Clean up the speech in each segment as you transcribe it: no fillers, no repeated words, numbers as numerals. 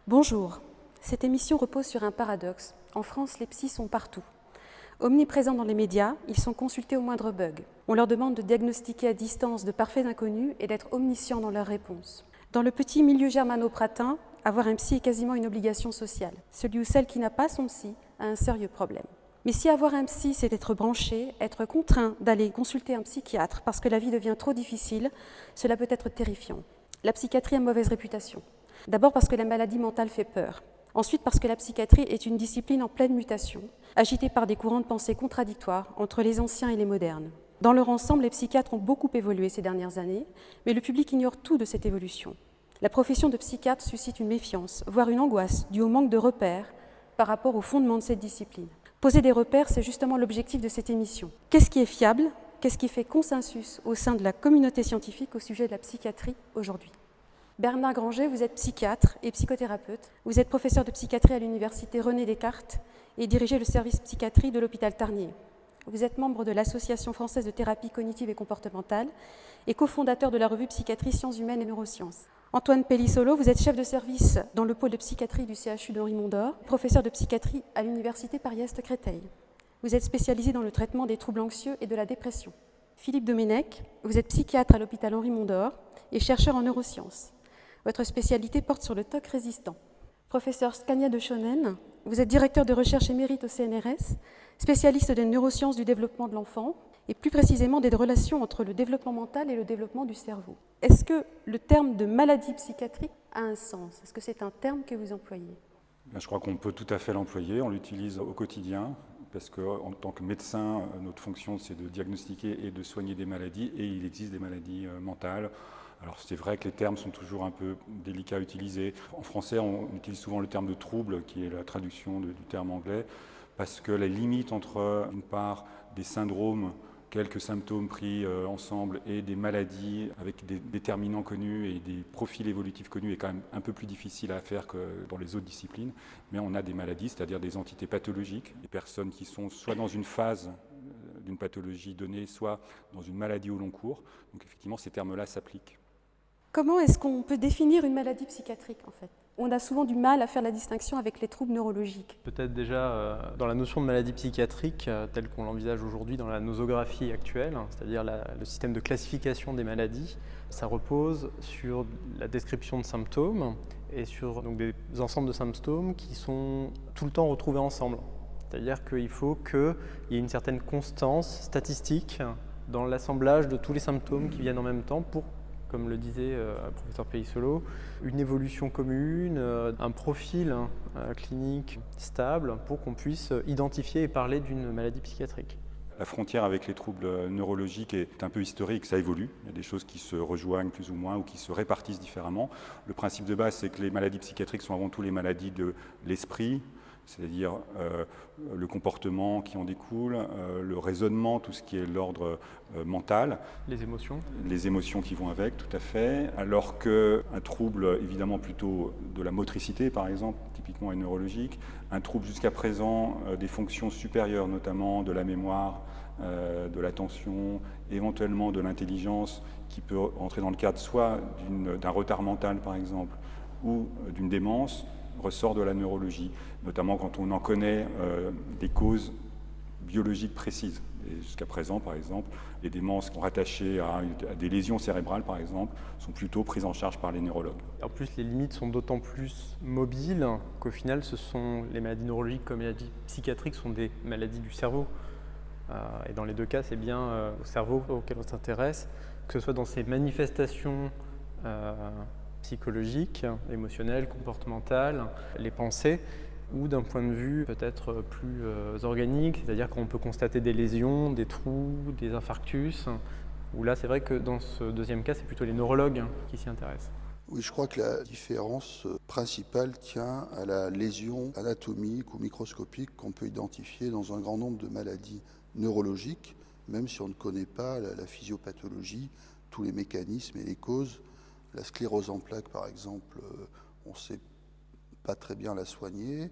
Bonjour, cette émission repose sur un paradoxe. En France, les psys sont partout. Omniprésents dans les médias, ils sont consultés au moindre bug. On leur demande de diagnostiquer à distance de parfaits inconnus et d'être omniscients dans leurs réponses. Dans le petit milieu germano-pratin, avoir un psy est quasiment une obligation sociale. Celui ou celle qui n'a pas son psy a un sérieux problème. Mais si avoir un psy, c'est être branché, être contraint d'aller consulter un psychiatre parce que la vie devient trop difficile, cela peut être terrifiant. La psychiatrie a mauvaise réputation. D'abord parce que la maladie mentale fait peur. Ensuite parce que la psychiatrie est une discipline en pleine mutation, agitée par des courants de pensée contradictoires entre les anciens et les modernes. Dans leur ensemble, les psychiatres ont beaucoup évolué ces dernières années, mais le public ignore tout de cette évolution. La profession de psychiatre suscite une méfiance, voire une angoisse, due au manque de repères par rapport au fondement de cette discipline. Poser des repères, c'est justement l'objectif de cette émission. Qu'est-ce qui est fiable ? Qu'est-ce qui fait consensus au sein de la communauté scientifique au sujet de la psychiatrie aujourd'hui ? Bernard Granger, vous êtes psychiatre et psychothérapeute. Vous êtes professeur de psychiatrie à l'université René Descartes et dirigez le service psychiatrie de l'hôpital Tarnier. Vous êtes membre de l'Association française de thérapie cognitive et comportementale et cofondateur de la revue Psychiatrie, Sciences humaines et neurosciences. Antoine Pellissolo, vous êtes chef de service dans le pôle de psychiatrie du CHU d'Henri Mondor, professeur de psychiatrie à l'université Paris-Est Créteil. Vous êtes spécialisé dans le traitement des troubles anxieux et de la dépression. Philippe Domenech, vous êtes psychiatre à l'hôpital Henri Mondor et chercheur en neurosciences. Votre spécialité porte sur le TOC résistant. Professeur Scania de Schonen, vous êtes directeur de recherche émérite au CNRS, spécialiste des neurosciences du développement de l'enfant et plus précisément des relations entre le développement mental et le développement du cerveau. Est-ce que le terme de maladie psychiatrique a un sens ? Est-ce que c'est un terme que vous employez ? Je crois qu'on peut tout à fait l'employer, on l'utilise au quotidien parce qu'en tant que médecin, notre fonction c'est de diagnostiquer et de soigner des maladies et il existe des maladies mentales. Alors c'est vrai que les termes sont toujours un peu délicats à utiliser. En français, on utilise souvent le terme de trouble, qui est la traduction du terme anglais, parce que la limite entre, d'une part, des syndromes, quelques symptômes pris ensemble, et des maladies avec des déterminants connus et des profils évolutifs connus est quand même un peu plus difficile à faire que dans les autres disciplines. Mais on a des maladies, c'est-à-dire des entités pathologiques, des personnes qui sont soit dans une phase d'une pathologie donnée, soit dans une maladie au long cours. Donc effectivement, ces termes-là s'appliquent. Comment est-ce qu'on peut définir une maladie psychiatrique en fait ? On a souvent du mal à faire la distinction avec les troubles neurologiques. Peut-être déjà dans la notion de maladie psychiatrique, telle qu'on l'envisage aujourd'hui dans la nosographie actuelle, c'est-à-dire le système de classification des maladies, ça repose sur la description de symptômes et sur donc, des ensembles de symptômes qui sont tout le temps retrouvés ensemble. C'est-à-dire qu'il faut qu'il y ait une certaine constance statistique dans l'assemblage de tous les symptômes qui viennent en même temps pour, comme le disait le professeur Pellissolo, une évolution commune, un profil clinique stable pour qu'on puisse identifier et parler d'une maladie psychiatrique. La frontière avec les troubles neurologiques est un peu historique, ça évolue. Il y a des choses qui se rejoignent plus ou moins ou qui se répartissent différemment. Le principe de base, c'est que les maladies psychiatriques sont avant tout les maladies de l'esprit, c'est-à-dire le comportement qui en découle, le raisonnement, tout ce qui est l'ordre mental. Les émotions. Les émotions qui vont avec, tout à fait. Alors qu'un trouble, évidemment plutôt de la motricité, par exemple, typiquement est neurologique, un trouble jusqu'à présent des fonctions supérieures, notamment de la mémoire, de l'attention, éventuellement de l'intelligence, qui peut entrer dans le cadre soit d'un retard mental, par exemple, ou d'une démence, ressort de la neurologie, notamment quand on en connaît des causes biologiques précises. Et jusqu'à présent, par exemple, les démences qui sont rattachées à des lésions cérébrales, par exemple, sont plutôt prises en charge par les neurologues. En plus, les limites sont d'autant plus mobiles qu'au final, ce sont les maladies neurologiques comme les maladies psychiatriques sont des maladies du cerveau. Et dans les deux cas, c'est bien au cerveau auquel on s'intéresse, que ce soit dans ses manifestations psychologiques, émotionnelles, comportementales, les pensées, ou d'un point de vue peut-être plus organique, c'est-à-dire qu'on peut constater des lésions, des trous, des infarctus, Où là, c'est vrai que dans ce deuxième cas, c'est plutôt les neurologues qui s'y intéressent. Oui, je crois que la différence principale tient à la lésion anatomique ou microscopique qu'on peut identifier dans un grand nombre de maladies neurologiques, même si on ne connaît pas la physiopathologie, tous les mécanismes et les causes. La sclérose en plaques, par exemple, on ne sait pas très bien la soigner.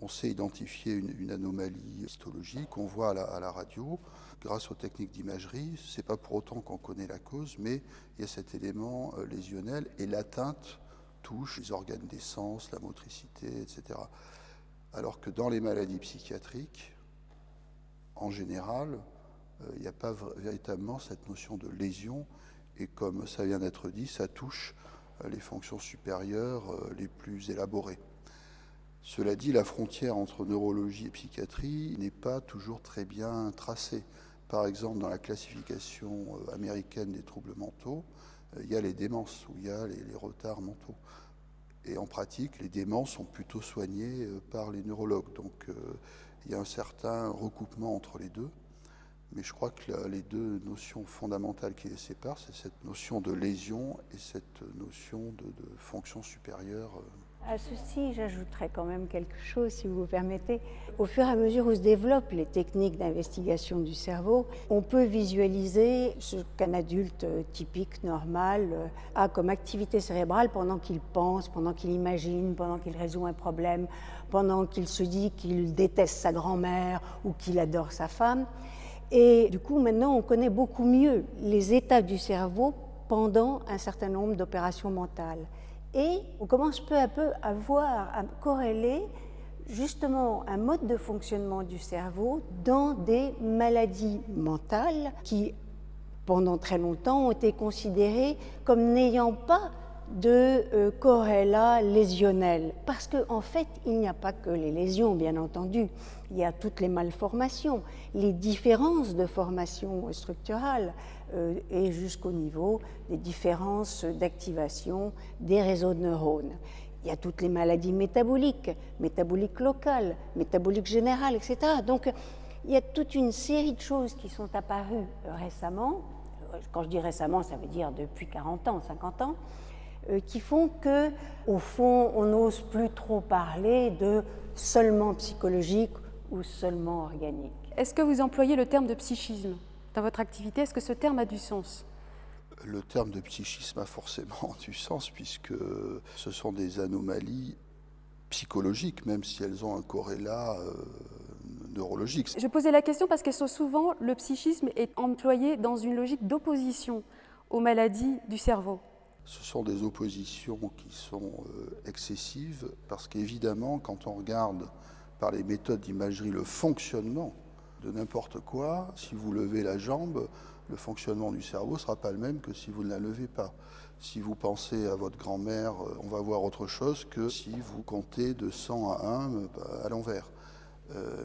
On sait identifier une anomalie histologique, on voit à la radio, grâce aux techniques d'imagerie. Ce n'est pas pour autant qu'on connaît la cause, mais il y a cet élément lésionnel et l'atteinte touche les organes des sens, la motricité, etc. Alors que dans les maladies psychiatriques, en général, il n'y a pas véritablement cette notion de lésion et comme ça vient d'être dit, ça touche les fonctions supérieures les plus élaborées. Cela dit, la frontière entre neurologie et psychiatrie n'est pas toujours très bien tracée. Par exemple, dans la classification américaine des troubles mentaux, il y a les démences, où il y a les retards mentaux. Et en pratique, les démences sont plutôt soignées par les neurologues. Donc il y a un certain recoupement entre les deux. Mais je crois que les deux notions fondamentales qui les séparent, c'est cette notion de lésion et cette notion de fonction supérieure. À ceci, j'ajouterais quand même quelque chose, si vous permettez. Au fur et à mesure où se développent les techniques d'investigation du cerveau, on peut visualiser ce qu'un adulte typique, normal, a comme activité cérébrale pendant qu'il pense, pendant qu'il imagine, pendant qu'il résout un problème, pendant qu'il se dit qu'il déteste sa grand-mère ou qu'il adore sa femme. Et du coup, maintenant, on connaît beaucoup mieux les états du cerveau pendant un certain nombre d'opérations mentales. Et on commence peu à peu à voir, à corréler justement un mode de fonctionnement du cerveau dans des maladies mentales qui, pendant très longtemps, ont été considérées comme n'ayant pas de corrélat lésionnel. Parce qu'en fait, il n'y a pas que les lésions, bien entendu. Il y a toutes les malformations, les différences de formation structurale et jusqu'au niveau des différences d'activation des réseaux de neurones. Il y a toutes les maladies métaboliques, métaboliques locales, métaboliques générales, etc. Donc, il y a toute une série de choses qui sont apparues récemment. Quand je dis récemment, ça veut dire depuis 40 ans, 50 ans, qui font que, au fond, on n'ose plus trop parler de seulement psychologique ou seulement organique. Est-ce que vous employez le terme de psychisme dans votre activité? Est-ce que ce terme a du sens? Le terme de psychisme a forcément du sens puisque ce sont des anomalies psychologiques, même si elles ont un corrélat neurologique. Je posais la question parce que souvent, le psychisme est employé dans une logique d'opposition aux maladies du cerveau. Ce sont des oppositions qui sont excessives parce qu'évidemment, quand on regarde par les méthodes d'imagerie le fonctionnement de n'importe quoi, si vous levez la jambe, le fonctionnement du cerveau ne sera pas le même que si vous ne la levez pas. Si vous pensez à votre grand-mère, on va voir autre chose que si vous comptez de 100 à 1 à l'envers.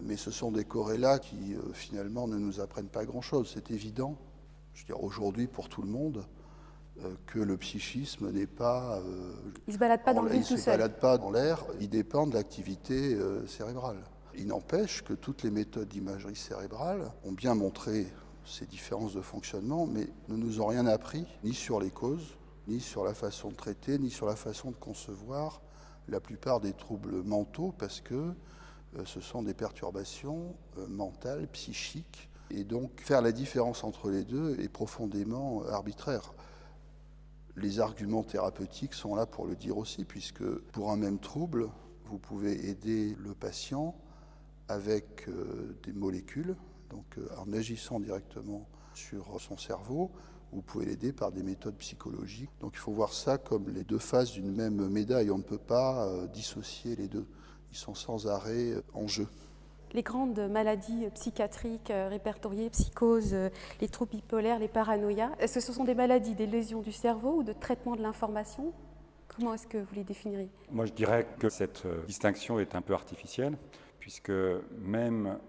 Mais ce sont des corrélats qui finalement ne nous apprennent pas grand-chose. C'est évident, je veux dire aujourd'hui pour tout le monde, que le psychisme n'est pas... il ne se balade pas dans le vide tout seul. Il ne se balade pas dans l'air, il dépend de l'activité cérébrale. Il n'empêche que toutes les méthodes d'imagerie cérébrale ont bien montré ces différences de fonctionnement, mais ne nous ont rien appris, ni sur les causes, ni sur la façon de traiter, ni sur la façon de concevoir la plupart des troubles mentaux, parce que ce sont des perturbations mentales, psychiques, et donc faire la différence entre les deux est profondément arbitraire. Les arguments thérapeutiques sont là pour le dire aussi, puisque pour un même trouble, vous pouvez aider le patient avec des molécules, donc en agissant directement sur son cerveau. Vous pouvez l'aider par des méthodes psychologiques. Donc il faut voir ça comme les deux faces d'une même médaille. On ne peut pas dissocier les deux. Ils sont sans arrêt en jeu. Les grandes maladies psychiatriques répertoriées, psychose, les troubles bipolaires, les paranoïas, est-ce que ce sont des maladies, des lésions du cerveau ou de traitement de l'information? Comment est-ce que vous les définiriez? Moi, je dirais que cette distinction est un peu artificielle, puisque même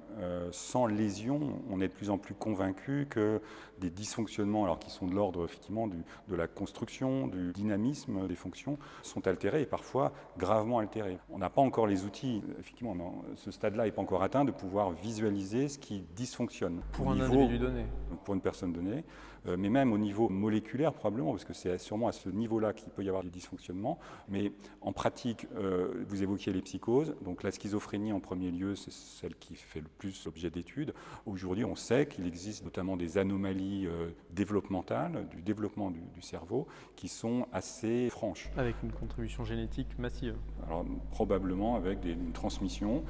sans lésion, on est de plus en plus convaincu que des dysfonctionnements, alors qui sont de l'ordre effectivement de la construction, du dynamisme des fonctions, sont altérés et parfois gravement altérés. On n'a pas encore les outils, effectivement, ce stade-là n'est pas encore atteint, de pouvoir visualiser ce qui dysfonctionne. Pour un individu donné. Pour une personne donnée, mais même au niveau moléculaire probablement, parce que c'est sûrement à ce niveau-là qu'il peut y avoir des dysfonctionnements. Mais en pratique, vous évoquiez les psychoses, donc la schizophrénie en premier lieu, c'est celle qui fait le plus l'objet d'études. Aujourd'hui, on sait qu'il existe notamment des anomalies développementales, du développement du cerveau, qui sont assez franches. Avec une contribution génétique massive. Alors probablement avec une transmission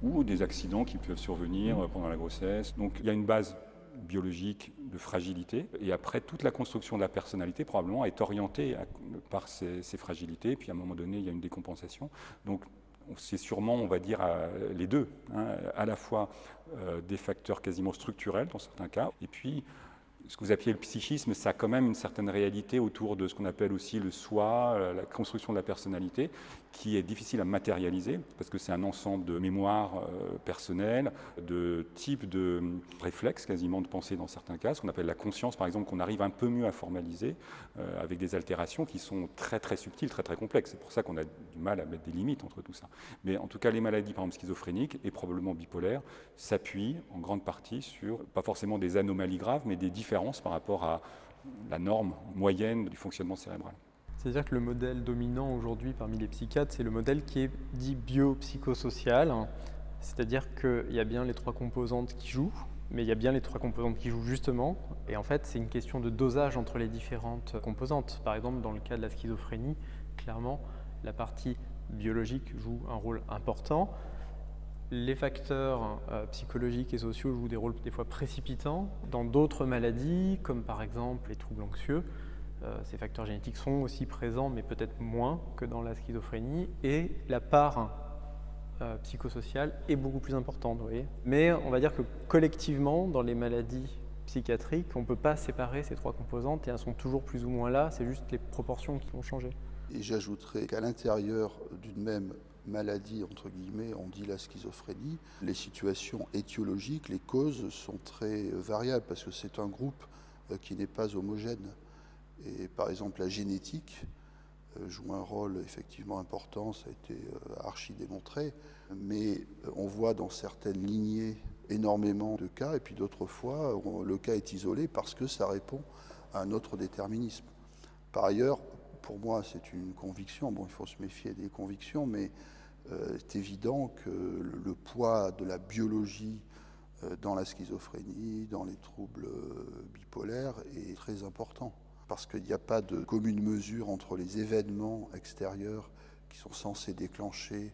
ou des accidents qui peuvent survenir pendant la grossesse. Donc il y a une base biologique de fragilité, et après toute la construction de la personnalité probablement est orientée par ces fragilités, puis à un moment donné il y a une décompensation. Donc c'est sûrement, on va dire, les deux, hein, à la fois des facteurs quasiment structurels dans certains cas, et puis ce que vous appelez le psychisme, ça a quand même une certaine réalité autour de ce qu'on appelle aussi le soi, la construction de la personnalité, qui est difficile à matérialiser, parce que c'est un ensemble de mémoires personnelles, de types de réflexes quasiment de pensée dans certains cas, ce qu'on appelle la conscience par exemple, qu'on arrive un peu mieux à formaliser, avec des altérations qui sont très très subtiles, très très complexes. C'est pour ça qu'on a du mal à mettre des limites entre tout ça. Mais en tout cas, les maladies par exemple schizophréniques et probablement bipolaires s'appuient en grande partie sur, pas forcément des anomalies graves, mais des différences par rapport à la norme moyenne du fonctionnement cérébral. C'est-à-dire que le modèle dominant aujourd'hui parmi les psychiatres, c'est le modèle qui est dit biopsychosocial, c'est-à-dire qu'il y a bien les trois composantes qui jouent, mais il y a bien les trois composantes qui jouent justement, et en fait c'est une question de dosage entre les différentes composantes. Par exemple, dans le cas de la schizophrénie, clairement, la partie biologique joue un rôle important. Les facteurs psychologiques et sociaux jouent des rôles des fois précipitants. Dans d'autres maladies, comme par exemple les troubles anxieux, ces facteurs génétiques sont aussi présents, mais peut-être moins que dans la schizophrénie, et la part psychosociale est beaucoup plus importante. Vous voyez. Mais on va dire que collectivement, dans les maladies psychiatriques, on ne peut pas séparer ces trois composantes, et elles sont toujours plus ou moins là, c'est juste les proportions qui vont changer. Et j'ajouterais qu'à l'intérieur d'une même maladie, entre guillemets, on dit la schizophrénie, les situations étiologiques, les causes sont très variables, parce que c'est un groupe qui n'est pas homogène. Et par exemple, la génétique joue un rôle effectivement important, ça a été archi démontré, mais on voit dans certaines lignées énormément de cas, et puis d'autres fois, le cas est isolé parce que ça répond à un autre déterminisme. Par ailleurs, pour moi, c'est une conviction, bon, il faut se méfier des convictions, mais c'est évident que le poids de la biologie dans la schizophrénie, dans les troubles bipolaires est très important. Parce qu'il n'y a pas de commune mesure entre les événements extérieurs qui sont censés déclencher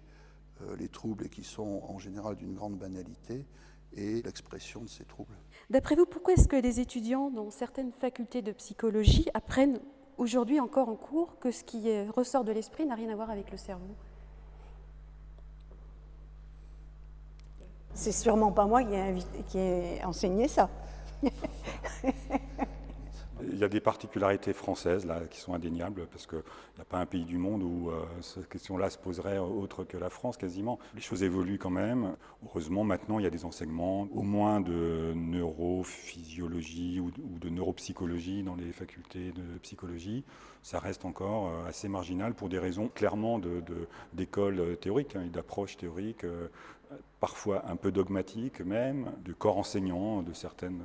les troubles et qui sont en général d'une grande banalité et l'expression de ces troubles. D'après vous, pourquoi est-ce que les étudiants dans certaines facultés de psychologie apprennent aujourd'hui encore en cours que ce qui ressort de l'esprit n'a rien à voir avec le cerveau? C'est sûrement pas moi qui ai enseigné ça. Il y a des particularités françaises là, qui sont indéniables, parce qu'il n'y a pas un pays du monde où cette question-là se poserait autre que la France quasiment. Les choses évoluent quand même. Heureusement, maintenant, il y a des enseignements, au moins de neurophysiologie ou de neuropsychologie dans les facultés de psychologie. Ça reste encore assez marginal pour des raisons clairement d'école théorique et d'approche théorique, parfois un peu dogmatique même, de corps enseignants de certaines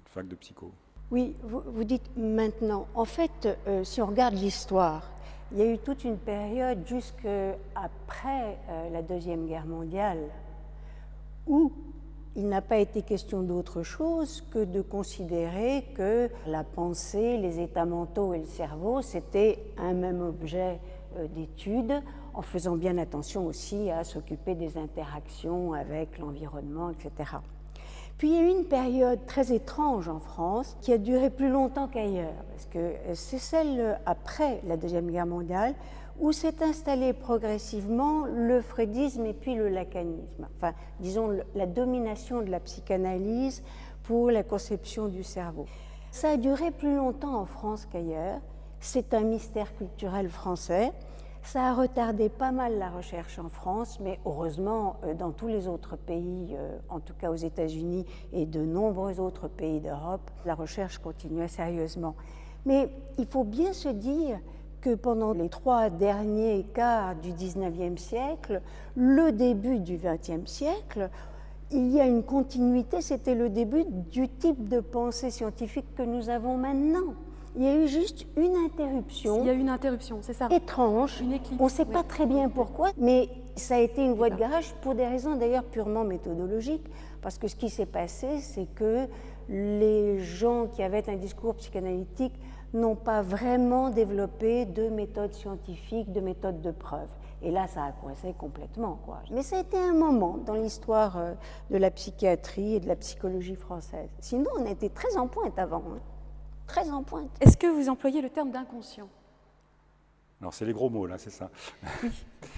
facs de psycho. Oui, vous dites maintenant. En fait, si on regarde l'histoire, il y a eu toute une période jusqu'après la Deuxième Guerre mondiale où il n'a pas été question d'autre chose que de considérer que la pensée, les états mentaux et le cerveau, c'était un même objet d'étude, en faisant bien attention aussi à s'occuper des interactions avec l'environnement, etc. Puis il y a eu une période très étrange en France qui a duré plus longtemps qu'ailleurs, parce que c'est celle après la Deuxième Guerre mondiale où s'est installé progressivement le freudisme et puis le lacanisme. Enfin, disons, la domination de la psychanalyse pour la conception du cerveau. Ça a duré plus longtemps en France qu'ailleurs. C'est un mystère culturel français. Ça a retardé pas mal la recherche en France, mais heureusement, dans tous les autres pays, en tout cas aux États-Unis et de nombreux autres pays d'Europe, la recherche continuait sérieusement. Mais il faut bien se dire que pendant les 3 derniers quarts du XIXe siècle, le début du XXe siècle, il y a une continuité, c'était le début du type de pensée scientifique que nous avons maintenant. Il y a eu juste une interruption. Il y a eu une interruption, c'est ça. Étrange. Une éclipse. On ne sait pas très bien pourquoi, mais ça a été une voie de garage pour des raisons d'ailleurs purement méthodologiques. Parce que ce qui s'est passé, c'est que les gens qui avaient un discours psychanalytique n'ont pas vraiment développé de méthodes scientifiques, de méthodes de preuve. Et là, ça a coincé complètement, quoi. Mais ça a été un moment dans l'histoire de la psychiatrie et de la psychologie française. Sinon, on a été très en pointe avant. Très en pointe. Est-ce que vous employez le terme d'inconscient? Alors c'est les gros mots là, c'est ça.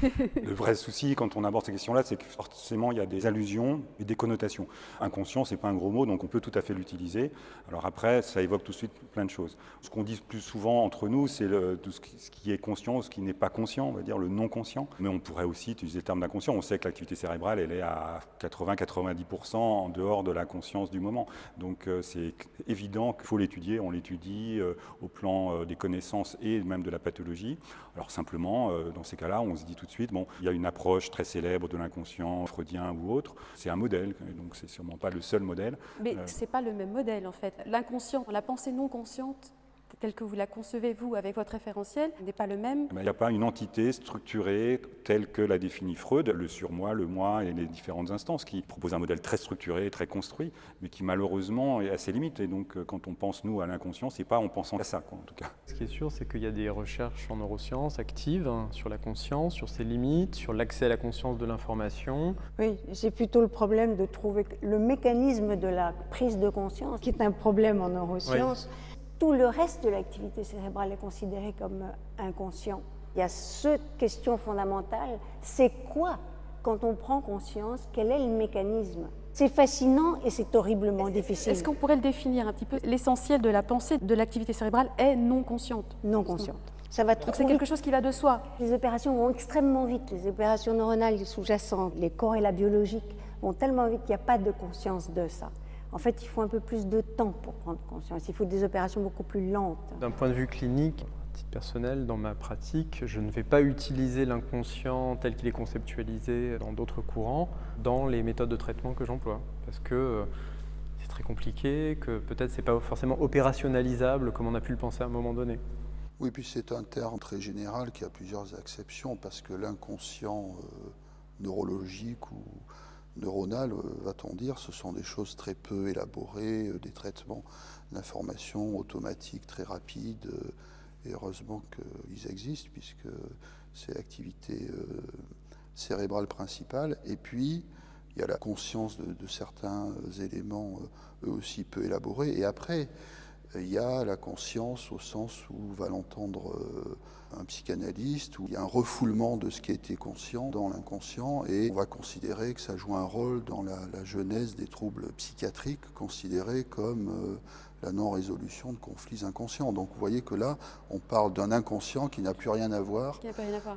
Le vrai souci quand on aborde ces questions-là, c'est que forcément il y a des allusions et des connotations. Inconscient, c'est pas un gros mot, donc on peut tout à fait l'utiliser. Alors après, ça évoque tout de suite plein de choses. Ce qu'on dit plus souvent entre nous, c'est tout ce qui est conscient, ce qui n'est pas conscient, on va dire le non conscient. Mais on pourrait aussi utiliser le terme d'inconscient. On sait que l'activité cérébrale, elle est à 80-90% en dehors de la conscience du moment. Donc c'est évident qu'il faut l'étudier. On l'étudie au plan des connaissances et même de la pathologie. Alors simplement, dans ces cas-là, on se dit tout de suite, bon, il y a une approche très célèbre de l'inconscient, freudien ou autre, c'est un modèle, donc c'est sûrement pas le seul modèle. Mais c'est pas le même modèle en fait. L'inconscient, la pensée non consciente, telle que vous la concevez vous avec votre référentiel, n'est pas le même. Il n'y a pas une entité structurée telle que l'a définit Freud, le surmoi, le moi et les différentes instances, qui propose un modèle très structuré, très construit, mais qui malheureusement est assez limité. Et donc quand on pense nous à l'inconscient, c'est pas en pensant à ça, quoi, en tout cas. Ce qui est sûr, c'est qu'il y a des recherches en neurosciences actives sur la conscience, sur ses limites, sur l'accès à la conscience de l'information. Oui, c'est plutôt le problème de trouver le mécanisme de la prise de conscience, qui est un problème en neurosciences. Oui. Tout le reste de l'activité cérébrale est considéré comme inconscient. Il y a cette question fondamentale, c'est quoi quand on prend conscience, quel est le mécanisme? C'est fascinant et c'est horriblement difficile. Est-ce qu'on pourrait le définir un petit peu? L'essentiel de la pensée de l'activité cérébrale est non consciente. Non consciente. Ça va trop Donc c'est quelque chose qui va de soi. Les opérations vont extrêmement vite, les opérations neuronales sous-jacentes, les corrélats biologiques vont tellement vite qu'il n'y a pas de conscience de ça. En fait, il faut un peu plus de temps pour prendre conscience. Il faut des opérations beaucoup plus lentes. D'un point de vue clinique, à titre personnel, dans ma pratique, je ne vais pas utiliser l'inconscient tel qu'il est conceptualisé dans d'autres courants dans les méthodes de traitement que j'emploie. Parce que c'est très compliqué, que peut-être ce n'est pas forcément opérationnalisable comme on a pu le penser à un moment donné. Oui, puis c'est un terme très général qui a plusieurs acceptions, parce que l'inconscient neurologique ou neuronal, va-t-on dire, ce sont des choses très peu élaborées, des traitements d'information automatiques très rapides, et heureusement qu'ils existent, puisque c'est l'activité cérébrale principale. Et puis, il y a la conscience de certains éléments, eux aussi peu élaborés. Et après, il y a la conscience au sens où va l'entendre un psychanalyste, où il y a un refoulement de ce qui était conscient dans l'inconscient, et on va considérer que ça joue un rôle dans la genèse des troubles psychiatriques, considérés comme la non-résolution de conflits inconscients. Donc vous voyez que là, on parle d'un inconscient qui n'a plus rien à voir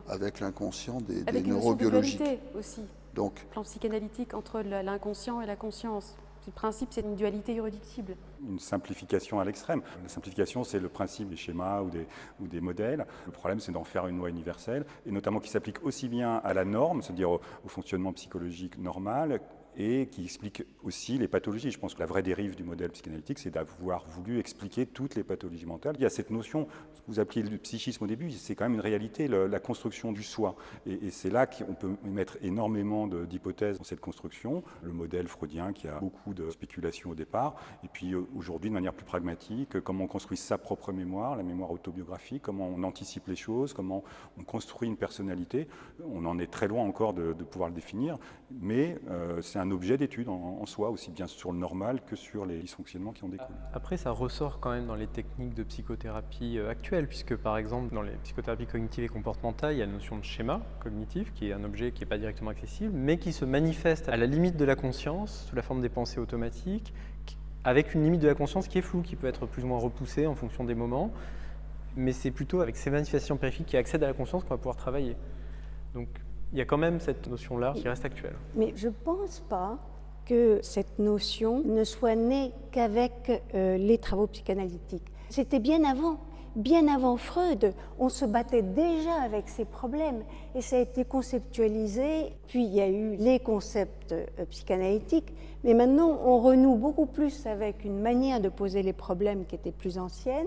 avec l'inconscient des neurobiologiques. Avec une dualité aussi, donc, plan psychanalytique entre l'inconscient et la conscience. Le principe, c'est une dualité irréductible. Une simplification à l'extrême. La simplification, c'est le principe des schémas ou des modèles. Le problème, c'est d'en faire une loi universelle, et notamment qui s'applique aussi bien à la norme, c'est-à-dire au fonctionnement psychologique normal, et qui explique aussi les pathologies. Je pense que la vraie dérive du modèle psychanalytique, c'est d'avoir voulu expliquer toutes les pathologies mentales. Il y a cette notion, ce que vous appeliez le psychisme au début, c'est quand même une réalité, la construction du soi. Et c'est là qu'on peut mettre énormément d'hypothèses dans cette construction. Le modèle freudien qui a beaucoup de spéculations au départ, et puis aujourd'hui, de manière plus pragmatique, comment on construit sa propre mémoire, la mémoire autobiographique, comment on anticipe les choses, comment on construit une personnalité. On en est très loin encore de pouvoir le définir, mais c'est un objet d'étude en soi, aussi bien sur le normal que sur les dysfonctionnements qui en découlent. Après, ça ressort quand même dans les techniques de psychothérapie actuelles, puisque par exemple, dans les psychothérapies cognitives et comportementales, il y a la notion de schéma cognitif, qui est un objet qui n'est pas directement accessible, mais qui se manifeste à la limite de la conscience, sous la forme des pensées automatiques, avec une limite de la conscience qui est floue, qui peut être plus ou moins repoussée en fonction des moments. mais c'est plutôt avec ces manifestations périphériques qui accèdent à la conscience qu'on va pouvoir travailler. Donc il y a quand même cette notion-là qui reste actuelle. Mais je ne pense pas que cette notion ne soit née qu'avec les travaux psychanalytiques. C'était bien avant Freud, on se battait déjà avec ces problèmes et ça a été conceptualisé, puis il y a eu les concepts psychanalytiques, mais maintenant on renoue beaucoup plus avec une manière de poser les problèmes qui était plus ancienne,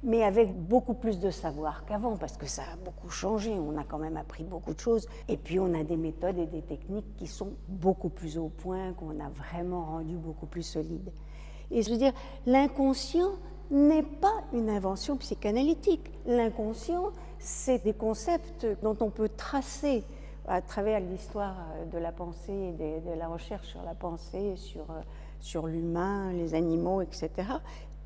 mais avec beaucoup plus de savoir qu'avant, parce que ça a beaucoup changé, on a quand même appris beaucoup de choses, et puis on a des méthodes et des techniques qui sont beaucoup plus au point, qu'on a vraiment rendues beaucoup plus solides. Et je veux dire, l'inconscient n'est pas une invention psychanalytique. L'inconscient, c'est des concepts dont on peut tracer à travers l'histoire de la pensée et de la recherche sur la pensée, sur l'humain, les animaux, etc.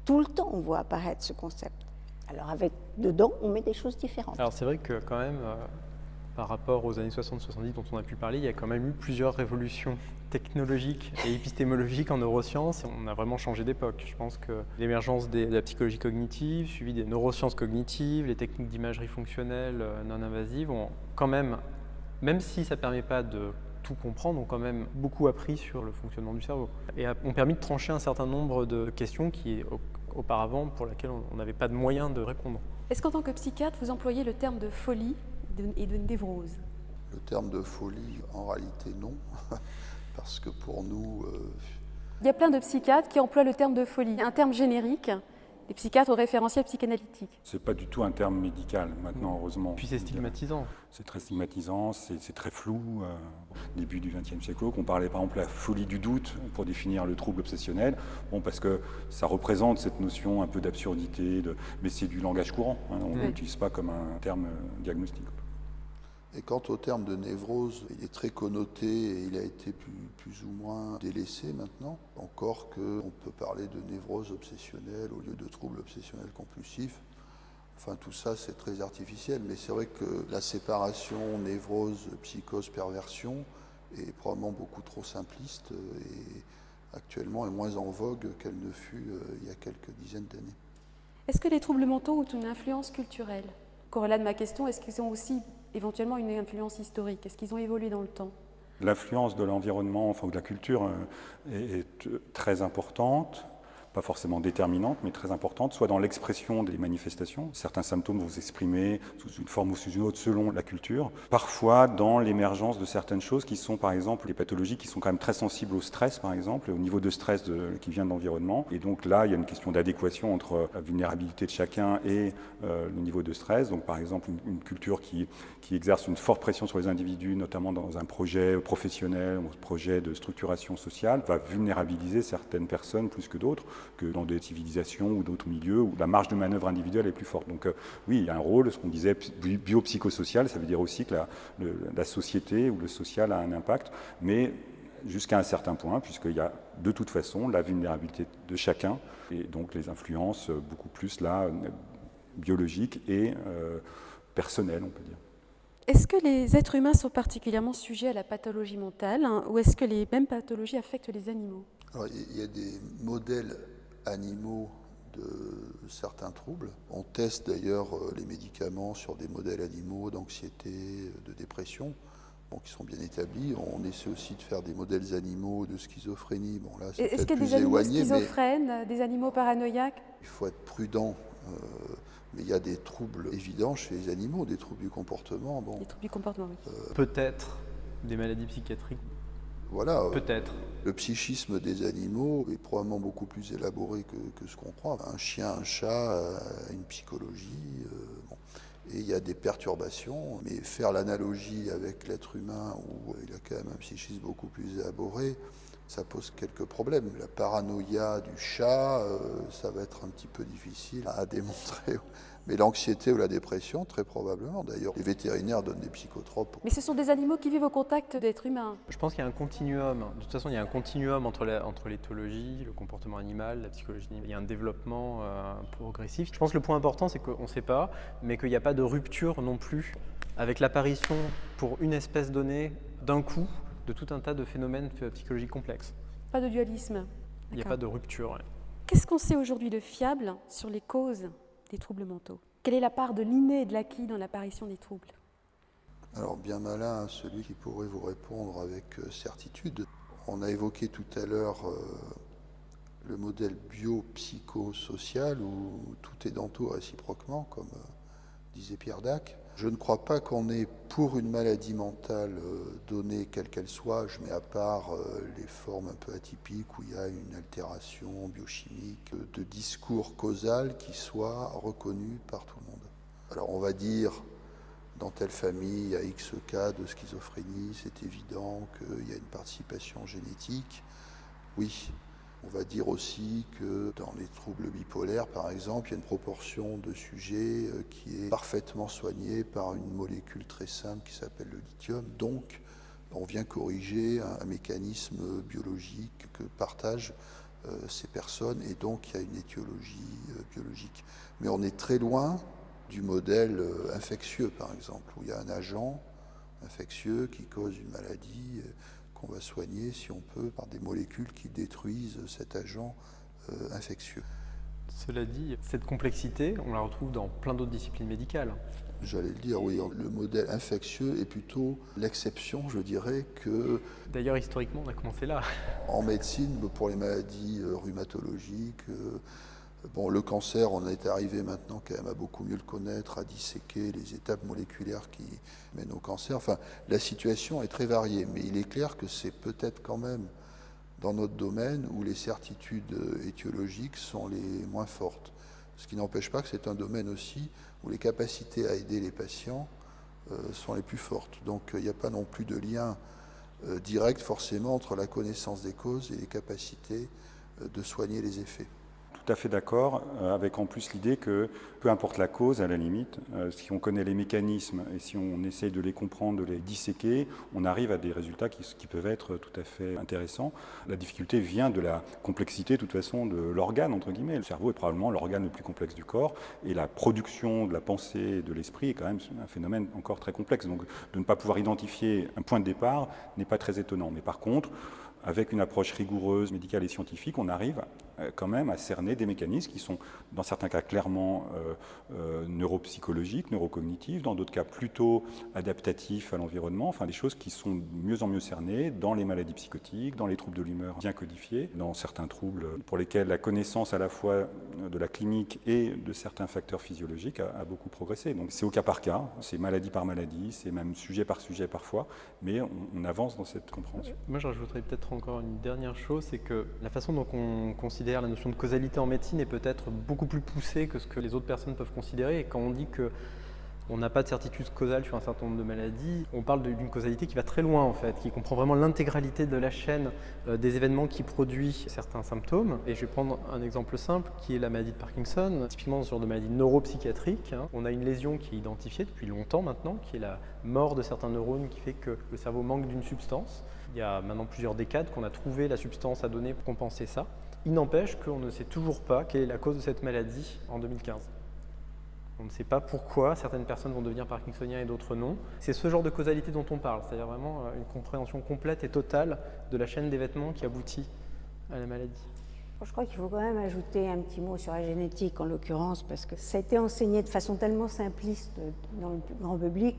Tout le temps, on voit apparaître ce concept. Alors, dedans, on met des choses différentes. Alors, c'est vrai que quand même, par rapport aux années 60-70 dont on a pu parler, il y a quand même eu plusieurs révolutions technologiques et épistémologiques en neurosciences. On a vraiment changé d'époque. Je pense que l'émergence de la psychologie cognitive, suivie des neurosciences cognitives, les techniques d'imagerie fonctionnelle non invasive ont quand même si ça ne permet pas de tout comprendre, ont quand même beaucoup appris sur le fonctionnement du cerveau et ont permis de trancher un certain nombre de questions qui, auparavant, pour lesquelles on n'avait pas de moyens de répondre. Est-ce qu'en tant que psychiatre, vous employez le terme de folie et de névrose? Le terme de folie, en réalité, non, parce que pour nous... Il y a plein de psychiatres qui emploient le terme de folie, un terme générique, des psychiatres au référentiel psychanalytique. C'est pas du tout un terme médical maintenant, heureusement. Puis c'est stigmatisant. C'est très stigmatisant, c'est très flou. Début du XXe siècle, on parlait par exemple de la folie du doute pour définir le trouble obsessionnel, parce que ça représente cette notion un peu d'absurdité, mais c'est du langage courant, on ne l'utilise pas comme un terme diagnostique. Et quant au terme de névrose, il est très connoté et il a été plus ou moins délaissé maintenant. Encore qu'on peut parler de névrose obsessionnelle au lieu de trouble obsessionnel compulsif. Enfin, tout ça, c'est très artificiel, mais c'est vrai que la séparation névrose, psychose, perversion est probablement beaucoup trop simpliste et actuellement est moins en vogue qu'elle ne fut il y a quelques dizaines d'années. Est-ce que les troubles mentaux ont une influence culturelle? Corrélat de ma question, est-ce qu'ils ont aussi éventuellement une influence historique? Est-ce qu'ils ont évolué dans le temps? L'influence de l'environnement, ou de la culture est très importante. Pas forcément déterminante, mais très importante, soit dans l'expression des manifestations. Certains symptômes vont s'exprimer sous une forme ou sous une autre selon la culture. Parfois dans l'émergence de certaines choses qui sont par exemple des pathologies qui sont quand même très sensibles au stress par exemple, au niveau de stress qui vient de l'environnement. Et donc là, il y a une question d'adéquation entre la vulnérabilité de chacun et le niveau de stress. Donc par exemple, une culture qui exerce une forte pression sur les individus, notamment dans un projet professionnel ou un projet de structuration sociale, va vulnérabiliser certaines personnes plus que d'autres, que dans des civilisations ou d'autres milieux où la marge de manœuvre individuelle est plus forte. Donc oui, il y a un rôle, ce qu'on disait biopsychosocial, ça veut dire aussi que la société ou le social a un impact, mais jusqu'à un certain point, puisqu'il y a de toute façon la vulnérabilité de chacun, et donc les influences beaucoup plus là, biologiques et personnelles, on peut dire. Est-ce que les êtres humains sont particulièrement sujets à la pathologie mentale, ou est-ce que les mêmes pathologies affectent les animaux? Alors, il y a des modèles animaux de certains troubles. On teste d'ailleurs les médicaments sur des modèles animaux d'anxiété, de dépression, qui sont bien établis. On essaie aussi de faire des modèles animaux de schizophrénie. Bon, là, c'est est-ce peut-être qu'il y a plus des animaux éloigné, schizophrènes, des animaux paranoïaques? il faut être prudent. Mais il y a des troubles évidents chez les animaux, des troubles du comportement. Des troubles du comportement, oui. Peut-être des maladies psychiatriques. Voilà. Peut-être. Le psychisme des animaux est probablement beaucoup plus élaboré que ce qu'on croit. Un chien, un chat a une psychologie. Et il y a des perturbations. Mais faire l'analogie avec l'être humain, où il a quand même un psychisme beaucoup plus élaboré, ça pose quelques problèmes. La paranoïa du chat, ça va être un petit peu difficile à démontrer. Mais l'anxiété ou la dépression, très probablement. D'ailleurs, les vétérinaires donnent des psychotropes. Mais ce sont des animaux qui vivent au contact d'êtres humains. Je pense qu'il y a un continuum. De toute façon, il y a un continuum entre l'éthologie, le comportement animal, la psychologie. Il y a un développement progressif. Je pense que le point important, c'est qu'on ne sait pas, mais qu'il n'y a pas de rupture non plus avec l'apparition pour une espèce donnée d'un coup de tout un tas de phénomènes psychologiques complexes. Pas de dualisme. Il n'y a pas de rupture. Ouais. Qu'est-ce qu'on sait aujourd'hui de fiable sur les causes des troubles mentaux? Quelle est la part de l'inné et de l'acquis dans l'apparition des troubles? Alors bien malin celui qui pourrait vous répondre avec certitude. On a évoqué tout à l'heure le modèle biopsychosocial où tout est dans tout réciproquement, comme disait Pierre Dac. Je ne crois pas qu'on ait pour une maladie mentale donnée quelle qu'elle soit, je mets à part les formes un peu atypiques où il y a une altération biochimique de discours causal qui soit reconnu par tout le monde. Alors on va dire, dans telle famille, il y a X cas de schizophrénie, c'est évident qu'il y a une participation génétique. Oui. On va dire aussi que dans les troubles bipolaires, par exemple, il y a une proportion de sujets qui est parfaitement soignée par une molécule très simple qui s'appelle le lithium. Donc, on vient corriger un mécanisme biologique que partagent ces personnes et donc il y a une étiologie biologique. Mais on est très loin du modèle infectieux, par exemple, où il y a un agent infectieux qui cause une maladie qu'on va soigner, si on peut, par des molécules qui détruisent cet agent infectieux. Cela dit, cette complexité, on la retrouve dans plein d'autres disciplines médicales. J'allais le dire, oui, le modèle infectieux est plutôt l'exception, je dirais, que... D'ailleurs, historiquement, on a commencé là. En médecine, pour les maladies rhumatologiques, bon, le cancer, on est arrivé maintenant quand même à beaucoup mieux le connaître, à disséquer les étapes moléculaires qui mènent au cancer. Enfin, la situation est très variée, mais il est clair que c'est peut-être quand même dans notre domaine où les certitudes étiologiques sont les moins fortes. Ce qui n'empêche pas que c'est un domaine aussi où les capacités à aider les patients sont les plus fortes. Donc il n'y a pas non plus de lien direct forcément entre la connaissance des causes et les capacités de soigner les effets. Tout à fait d'accord, avec en plus l'idée que peu importe la cause, à la limite, si on connaît les mécanismes et si on essaye de les comprendre, de les disséquer, on arrive à des résultats qui peuvent être tout à fait intéressants. La difficulté vient de la complexité, de toute façon, de l'organe, entre guillemets. Le cerveau est probablement l'organe le plus complexe du corps et la production de la pensée et de l'esprit est quand même un phénomène encore très complexe. Donc de ne pas pouvoir identifier un point de départ n'est pas très étonnant. Mais par contre, avec une approche rigoureuse, médicale et scientifique, on arrive quand même à cerner des mécanismes qui sont, dans certains cas, clairement neuropsychologiques, neurocognitifs, dans d'autres cas plutôt adaptatifs à l'environnement, enfin des choses qui sont de mieux en mieux cernées dans les maladies psychotiques, dans les troubles de l'humeur bien codifiés, dans certains troubles pour lesquels la connaissance à la fois de la clinique et de certains facteurs physiologiques a beaucoup progressé. Donc c'est au cas par cas, c'est maladie par maladie, c'est même sujet par sujet parfois, mais on avance dans cette compréhension. Moi, je rajouterais peut-être encore une dernière chose, c'est que la façon dont on considère la notion de causalité en médecine est peut-être beaucoup plus poussée que ce que les autres personnes peuvent considérer. Et quand on dit qu'on n'a pas de certitude causale sur un certain nombre de maladies, on parle d'une causalité qui va très loin en fait, qui comprend vraiment l'intégralité de la chaîne des événements qui produit certains symptômes. Et je vais prendre un exemple simple qui est la maladie de Parkinson. Typiquement, ce genre de maladie neuropsychiatrique, on a une lésion qui est identifiée depuis longtemps maintenant, qui est la mort de certains neurones qui fait que le cerveau manque d'une substance. Il y a maintenant plusieurs décades qu'on a trouvé la substance à donner pour compenser ça. Il n'empêche qu'on ne sait toujours pas quelle est la cause de cette maladie en 2015. On ne sait pas pourquoi certaines personnes vont devenir parkinsoniens et d'autres non. C'est ce genre de causalité dont on parle, c'est-à-dire vraiment une compréhension complète et totale de la chaîne d'événements qui aboutit à la maladie. Je crois qu'il faut quand même ajouter un petit mot sur la génétique en l'occurrence, parce que ça a été enseigné de façon tellement simpliste dans le grand public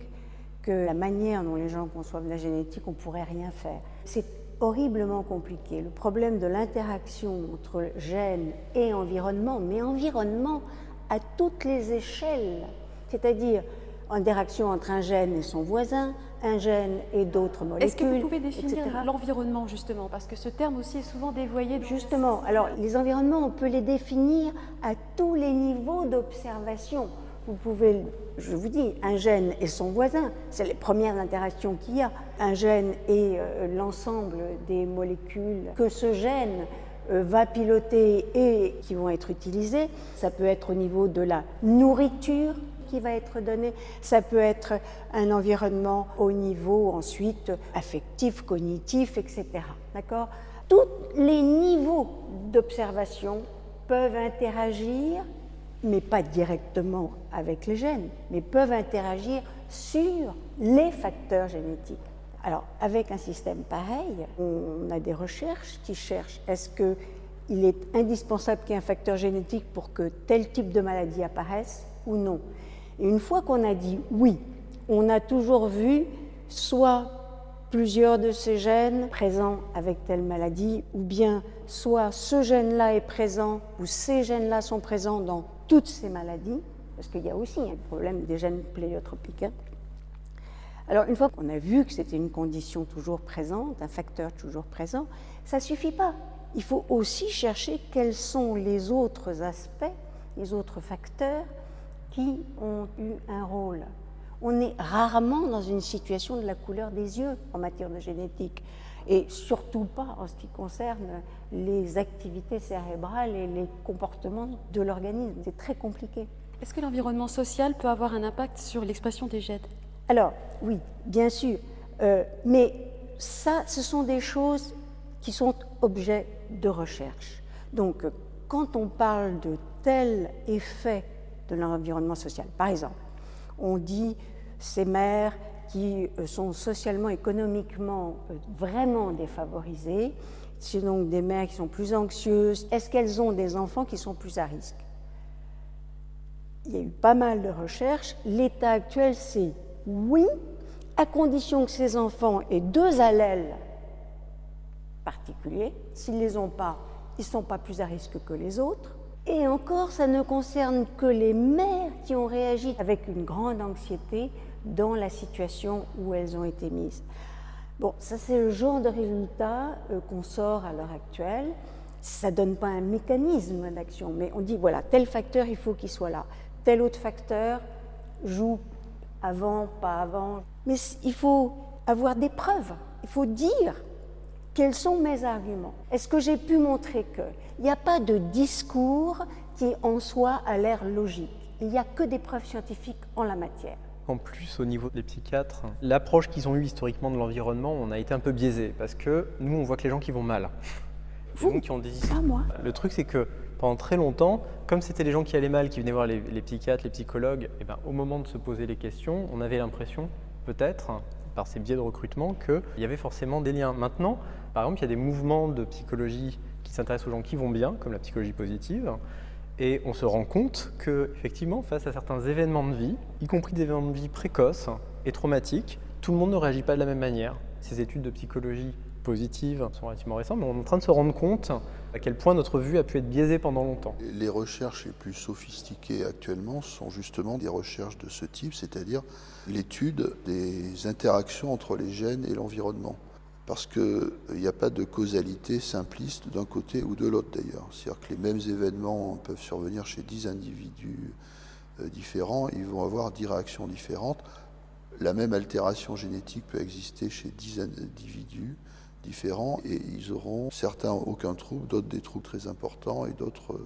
que la manière dont les gens conçoivent la génétique, on ne pourrait rien faire. C'est horriblement compliqué. Le problème de l'interaction entre gènes et environnement, mais environnement à toutes les échelles, c'est-à-dire interaction entre un gène et son voisin, un gène et d'autres molécules. Est-ce que vous pouvez définir l'environnement justement, parce que ce terme aussi est souvent dévoyé. Justement, alors les environnements, on peut les définir à tous les niveaux d'observation. Vous pouvez, je vous dis, un gène et son voisin, c'est les premières interactions qu'il y a. Un gène et l'ensemble des molécules que ce gène va piloter et qui vont être utilisées. Ça peut être au niveau de la nourriture qui va être donnée, ça peut être un environnement au niveau ensuite affectif, cognitif, etc. D'accord ? Tous les niveaux d'observation peuvent interagir, mais pas directement avec les gènes, mais peuvent interagir sur les facteurs génétiques. Alors, avec un système pareil, on a des recherches qui cherchent est-ce qu'il est indispensable qu'il y ait un facteur génétique pour que tel type de maladie apparaisse ? ou non. Et une fois qu'on a dit oui, on a toujours vu soit plusieurs de ces gènes présents avec telle maladie, ou bien soit ce gène-là est présent, ou ces gènes-là sont présents dans toutes ces maladies, parce qu'il y a aussi un problème des gènes pléiotropiques. Alors, une fois qu'on a vu que c'était une condition toujours présente, un facteur toujours présent, ça ne suffit pas. Il faut aussi chercher quels sont les autres aspects, les autres facteurs qui ont eu un rôle. On est rarement dans une situation de la couleur des yeux en matière de génétique, et surtout pas en ce qui concerne les activités cérébrales et les comportements de l'organisme. C'est très compliqué. Est-ce que l'environnement social peut avoir un impact sur l'expression des gènes? Alors, oui, bien sûr, mais ça, ce sont des choses qui sont objets de recherche. Donc, quand on parle de tel effet de l'environnement social, par exemple, on dit ces mères qui sont socialement, économiquement vraiment défavorisées, c'est donc des mères qui sont plus anxieuses, est-ce qu'elles ont des enfants qui sont plus à risque? Il y a eu pas mal de recherches. L'état actuel, c'est oui, à condition que ces enfants aient 2 allèles particuliers. S'ils ne les ont pas, ils ne sont pas plus à risque que les autres. Et encore, ça ne concerne que les mères qui ont réagi avec une grande anxiété dans la situation où elles ont été mises. Bon, ça c'est le genre de résultat qu'on sort à l'heure actuelle. Ça ne donne pas un mécanisme d'action, mais on dit voilà, tel facteur, il faut qu'il soit là. Tel autre facteur joue avant, pas avant. Mais il faut avoir des preuves, il faut dire quels sont mes arguments. Est-ce que j'ai pu montrer que? Il n'y a pas de discours qui en soi a l'air logique. Il n'y a que des preuves scientifiques en la matière. En plus, au niveau des psychiatres, l'approche qu'ils ont eue historiquement de l'environnement, on a été un peu biaisé parce que nous, on voit que les gens qui vont mal. Vous, les gens qui ont des... pas moi. Le truc, c'est que pendant très longtemps, comme c'était les gens qui allaient mal, qui venaient voir les psychiatres, les psychologues, et ben, au moment de se poser les questions, on avait l'impression, peut-être, par ces biais de recrutement, qu'il y avait forcément des liens. Maintenant, par exemple, il y a des mouvements de psychologie qui s'intéressent aux gens qui vont bien, comme la psychologie positive, et on se rend compte qu'effectivement, face à certains événements de vie, y compris des événements de vie précoces et traumatiques, tout le monde ne réagit pas de la même manière. Ces études de psychologie positive sont relativement récentes, mais on est en train de se rendre compte à quel point notre vue a pu être biaisée pendant longtemps. Les recherches les plus sophistiquées actuellement sont justement des recherches de ce type, c'est-à-dire l'étude des interactions entre les gènes et l'environnement. Parce qu'il n'y a pas de causalité simpliste d'un côté ou de l'autre d'ailleurs. C'est-à-dire que les mêmes événements peuvent survenir chez 10 individus différents, ils vont avoir 10 réactions différentes. La même altération génétique peut exister chez 10 individus différents et ils auront certains aucun trouble, d'autres des troubles très importants et d'autres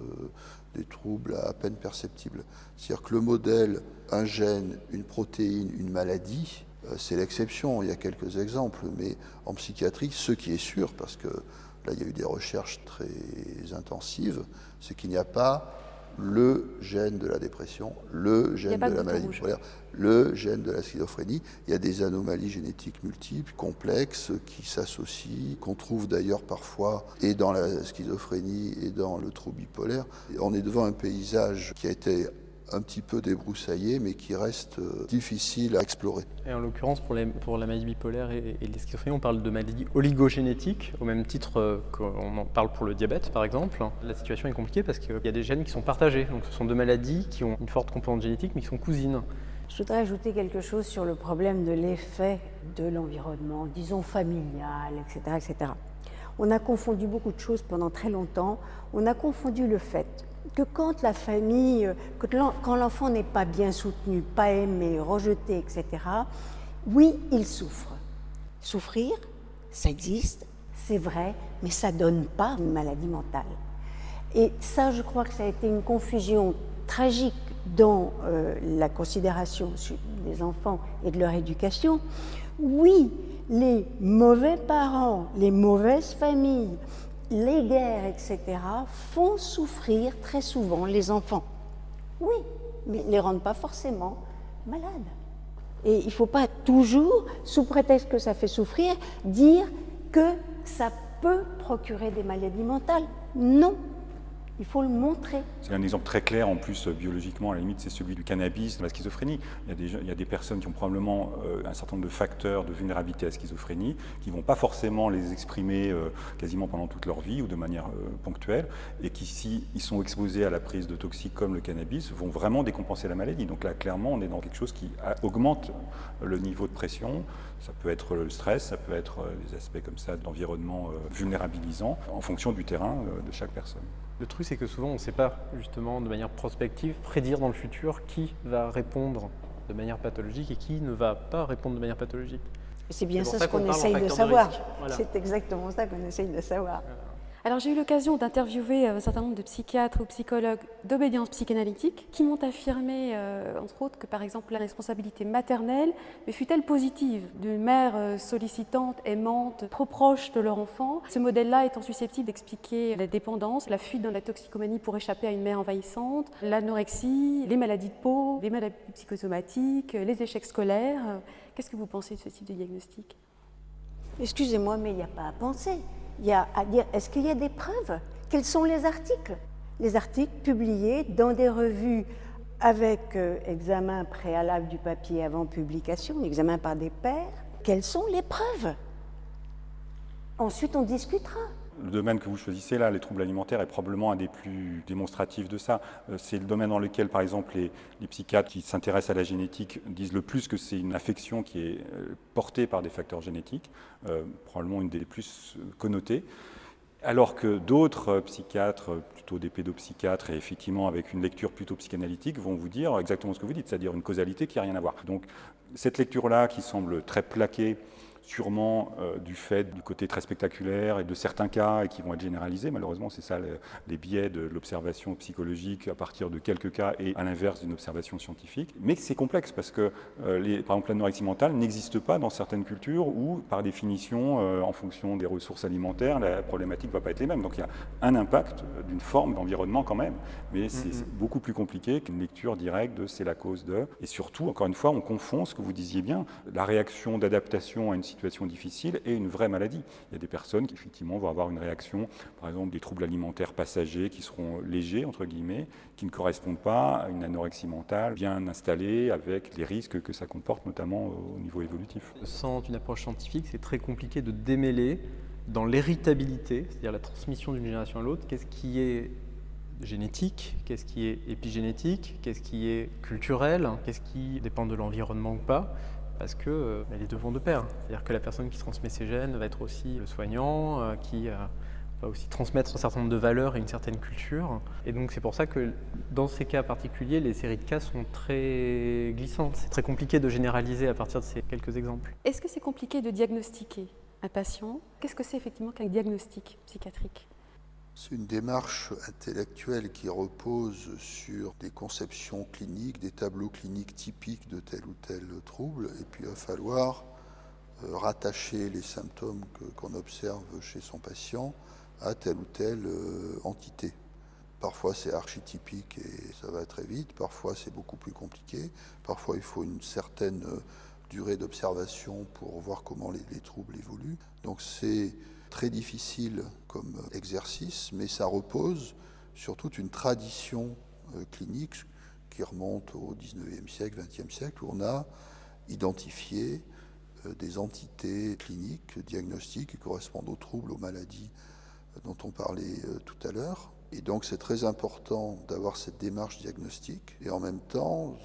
des troubles à peine perceptibles. C'est-à-dire que le modèle, un gène, une protéine, une maladie, c'est l'exception, il y a quelques exemples, mais en psychiatrie, ce qui est sûr, parce que là il y a eu des recherches très intensives, c'est qu'il n'y a pas le gène de la dépression, le gène de la maladie bipolaire, le gène de la schizophrénie. Il y a des anomalies génétiques multiples, complexes, qui s'associent, qu'on trouve d'ailleurs parfois et dans la schizophrénie et dans le trouble bipolaire. On est devant un paysage qui a été un petit peu débroussaillé, mais qui reste difficile à explorer. Et en l'occurrence, pour la maladie bipolaire et les schizophrénies, on parle de maladies oligogénétiques, au même titre qu'on en parle pour le diabète, par exemple. La situation est compliquée parce qu'il y a des gènes qui sont partagés. Donc ce sont 2 maladies qui ont une forte composante génétique, mais qui sont cousines. Je voudrais ajouter quelque chose sur le problème de l'effet de l'environnement, disons familial, etc., etc. On a confondu beaucoup de choses pendant très longtemps. On a confondu le fait que quand la famille, quand l'enfant n'est pas bien soutenu, pas aimé, rejeté, etc., oui, il souffre. Souffrir, ça existe, c'est vrai, mais ça ne donne pas une maladie mentale. Et ça, je crois que ça a été une confusion tragique dans la considération des enfants et de leur éducation. Oui, les mauvais parents, les mauvaises familles, les guerres, etc., font souffrir très souvent les enfants. Oui, mais ne les rendent pas forcément malades. Et il ne faut pas toujours, sous prétexte que ça fait souffrir, dire que ça peut procurer des maladies mentales. Non, Il faut le montrer. C'est un exemple très clair, en plus, biologiquement, à la limite, c'est celui du cannabis, de la schizophrénie. Il y a des personnes qui ont probablement un certain nombre de facteurs de vulnérabilité à la schizophrénie, qui ne vont pas forcément les exprimer quasiment pendant toute leur vie ou de manière ponctuelle, et qui, s'ils sont exposés à la prise de toxiques comme le cannabis, vont vraiment décompenser la maladie. Donc là, clairement, on est dans quelque chose qui augmente le niveau de pression. Ça peut être le stress, ça peut être des aspects comme ça d'environnement vulnérabilisant, en fonction du terrain de chaque personne. Le truc, c'est que souvent, on ne sait pas, justement, de manière prospective, prédire dans le futur qui va répondre de manière pathologique et qui ne va pas répondre de manière pathologique. C'est bien pour ça ça ce qu'on qu'on parle en essaye de facteur de savoir. risque. Voilà. C'est exactement ça qu'on essaye de savoir. Alors j'ai eu l'occasion d'interviewer un certain nombre de psychiatres ou psychologues d'obédience psychanalytique qui m'ont affirmé, entre autres, que par exemple la responsabilité maternelle, mais fut-elle positive, d'une mère sollicitante, aimante, trop proche de leur enfant, ce modèle-là étant susceptible d'expliquer la dépendance, la fuite dans la toxicomanie pour échapper à une mère envahissante, l'anorexie, les maladies de peau, les maladies psychosomatiques, les échecs scolaires. Qu'est-ce que vous pensez de ce type de diagnostic ? Excusez-moi, mais il n'y a pas à penser. Il y a à dire, est-ce qu'il y a des preuves? Quels sont les articles? Les articles publiés dans des revues avec examen préalable du papier avant publication, examen par des pairs. Quelles sont les preuves? Ensuite, on discutera. Le domaine que vous choisissez là, les troubles alimentaires, est probablement un des plus démonstratifs de ça. C'est le domaine dans lequel, par exemple, les psychiatres qui s'intéressent à la génétique disent le plus que c'est une affection qui est portée par des facteurs génétiques, probablement une des plus connotées. Alors que d'autres psychiatres, plutôt des pédopsychiatres, et effectivement avec une lecture plutôt psychanalytique, vont vous dire exactement ce que vous dites, c'est-à-dire une causalité qui n'a rien à voir. Donc cette lecture-là, qui semble très plaquée, sûrement du fait du côté très spectaculaire et de certains cas et qui vont être généralisés. Malheureusement, c'est ça les biais de l'observation psychologique à partir de quelques cas et à l'inverse d'une observation scientifique. Mais c'est complexe parce que, par exemple, l'anorexie mentale n'existe pas dans certaines cultures où, par définition, en fonction des ressources alimentaires, la problématique ne va pas être les mêmes. Donc il y a un impact d'une forme d'environnement quand même, mais c'est beaucoup plus compliqué qu'une lecture directe de c'est la cause de. Et surtout, encore une fois, on confond ce que vous disiez bien, la réaction d'adaptation à une situation difficile et une vraie maladie. Il y a des personnes qui effectivement vont avoir une réaction, par exemple des troubles alimentaires passagers qui seront légers, entre guillemets, qui ne correspondent pas à une anorexie mentale bien installée avec les risques que ça comporte, notamment au niveau évolutif. Sans une approche scientifique, c'est très compliqué de démêler dans l'héritabilité, c'est-à-dire la transmission d'une génération à l'autre, qu'est-ce qui est génétique, qu'est-ce qui est épigénétique, qu'est-ce qui est culturel, qu'est-ce qui dépend de l'environnement ou pas. Parce que les deux vont de pair. C'est-à-dire que la personne qui transmet ses gènes va être aussi le soignant, qui va aussi transmettre un certain nombre de valeurs et une certaine culture. Et donc c'est pour ça que dans ces cas particuliers, les séries de cas sont très glissantes. C'est très compliqué de généraliser à partir de ces quelques exemples. Est-ce que c'est compliqué de diagnostiquer un patient? Qu'est-ce que c'est effectivement qu'un diagnostic psychiatrique? C'est une démarche intellectuelle qui repose sur des conceptions cliniques, des tableaux cliniques typiques de tel ou tel trouble, et puis il va falloir rattacher les symptômes qu'on observe chez son patient à telle ou telle entité. Parfois c'est archétypique et ça va très vite, parfois c'est beaucoup plus compliqué, parfois il faut une certaine durée d'observation pour voir comment les troubles évoluent. Donc c'est très difficile comme exercice, mais ça repose sur toute une tradition clinique qui remonte au 19e siècle, 20e siècle, où on a identifié des entités cliniques, diagnostiques qui correspondent aux troubles, aux maladies dont on parlait tout à l'heure. Et donc c'est très important d'avoir cette démarche diagnostique, et en même temps,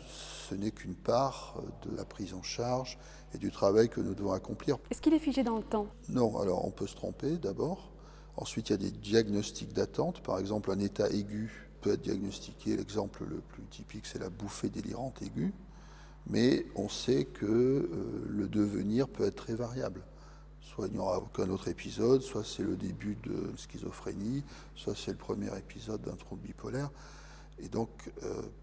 ce n'est qu'une part de la prise en charge et du travail que nous devons accomplir. Est-ce qu'il est figé dans le temps? Non, alors on peut se tromper d'abord. Ensuite, il y a des diagnostics d'attente. Par exemple, un état aigu peut être diagnostiqué. L'exemple le plus typique, c'est la bouffée délirante aiguë. Mais on sait que le devenir peut être très variable. Soit il n'y aura aucun autre épisode, soit c'est le début de schizophrénie, soit c'est le premier épisode d'un trouble bipolaire. Et donc,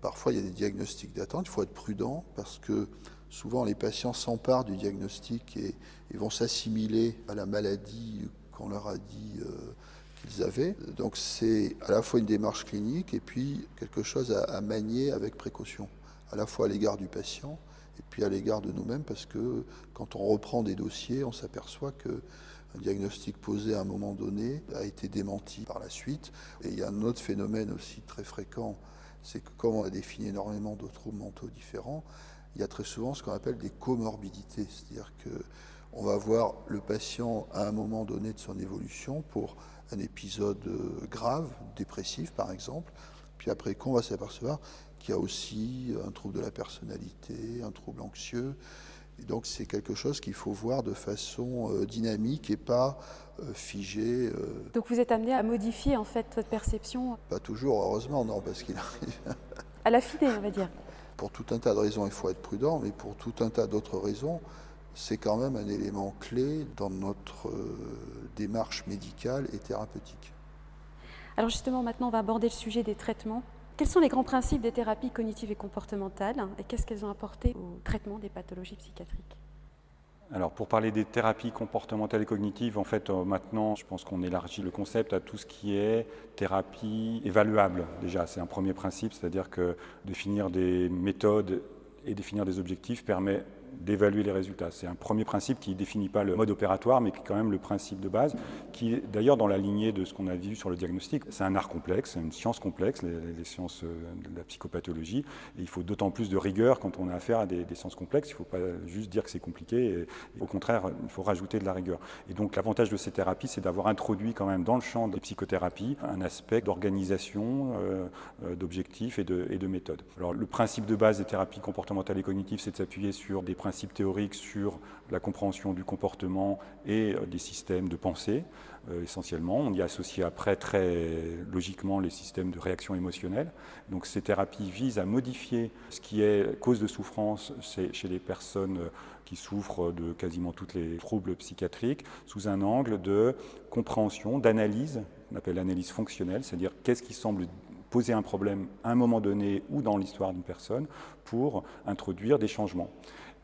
parfois, il y a des diagnostics d'attente. Il faut être prudent parce que souvent, les patients s'emparent du diagnostic et vont s'assimiler à la maladie qu'on leur a dit qu'ils avaient. Donc, c'est à la fois une démarche clinique et puis quelque chose à manier avec précaution, à la fois à l'égard du patient et puis à l'égard de nous-mêmes, parce que quand on reprend des dossiers, on s'aperçoit que Un diagnostic posé à un moment donné a été démenti par la suite. Et il y a un autre phénomène aussi très fréquent, c'est que comme on a défini énormément de troubles mentaux différents, il y a très souvent ce qu'on appelle des comorbidités, c'est-à-dire qu'on va voir le patient à un moment donné de son évolution pour un épisode grave, dépressif par exemple, puis après qu'on va s'apercevoir qu'il y a aussi un trouble de la personnalité, un trouble anxieux. Et donc c'est quelque chose qu'il faut voir de façon dynamique et pas figée. Donc vous êtes amené à modifier en fait votre perception? Pas toujours, heureusement, non, parce qu'il arrive. À l'affiner, on va dire. Pour tout un tas de raisons, il faut être prudent, mais pour tout un tas d'autres raisons, c'est quand même un élément clé dans notre démarche médicale et thérapeutique. Alors justement, maintenant, on va aborder le sujet des traitements. Quels sont les grands principes des thérapies cognitives et comportementales et qu'est-ce qu'elles ont apporté au traitement des pathologies psychiatriques? Alors pour parler des thérapies comportementales et cognitives, en fait maintenant je pense qu'on élargit le concept à tout ce qui est thérapie évaluable. Déjà c'est un premier principe, c'est-à-dire que définir des méthodes et définir des objectifs permet d'évaluer les résultats. C'est un premier principe qui ne définit pas le mode opératoire, mais qui est quand même le principe de base, qui est d'ailleurs dans la lignée de ce qu'on a vu sur le diagnostic. C'est un art complexe, c'est une science complexe, les sciences de la psychopathologie, et il faut d'autant plus de rigueur quand on a affaire à des sciences complexes. Il ne faut pas juste dire que c'est compliqué, et au contraire, il faut rajouter de la rigueur. Et donc l'avantage de ces thérapies, c'est d'avoir introduit quand même dans le champ des psychothérapies un aspect d'organisation, d'objectifs et de méthodes. Alors le principe de base des thérapies comportementales et cognitives, c'est de s'appuyer sur des principes théoriques sur la compréhension du comportement et des systèmes de pensée, essentiellement. On y associe après très logiquement les systèmes de réaction émotionnelle. Donc ces thérapies visent à modifier ce qui est cause de souffrance chez les personnes qui souffrent de quasiment tous les troubles psychiatriques sous un angle de compréhension, d'analyse, qu'on appelle l'analyse fonctionnelle, c'est-à-dire qu'est-ce qui semble poser un problème à un moment donné ou dans l'histoire d'une personne pour introduire des changements.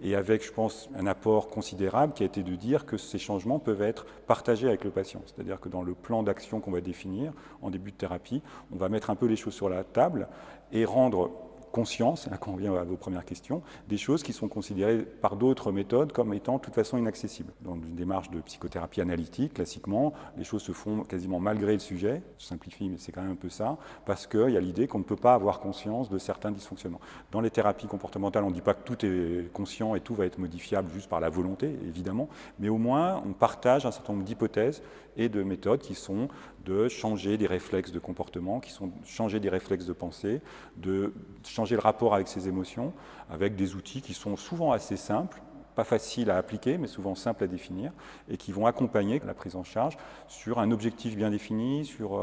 Et avec, je pense, un apport considérable qui a été de dire que ces changements peuvent être partagés avec le patient. C'est-à-dire que dans le plan d'action qu'on va définir en début de thérapie, on va mettre un peu les choses sur la table et rendre conscience, là qu'on revient à vos premières questions, des choses qui sont considérées par d'autres méthodes comme étant de toute façon inaccessibles. Dans une démarche de psychothérapie analytique, classiquement, les choses se font quasiment malgré le sujet, je simplifie mais c'est quand même un peu ça, parce qu'il y a l'idée qu'on ne peut pas avoir conscience de certains dysfonctionnements. Dans les thérapies comportementales, on ne dit pas que tout est conscient et tout va être modifiable juste par la volonté, évidemment, mais au moins on partage un certain nombre d'hypothèses et de méthodes qui sont de changer des réflexes de comportement, qui sont de changer des réflexes de pensée, de changer le rapport avec ses émotions, avec des outils qui sont souvent assez simples, pas faciles à appliquer, mais souvent simples à définir, et qui vont accompagner la prise en charge sur un objectif bien défini, sur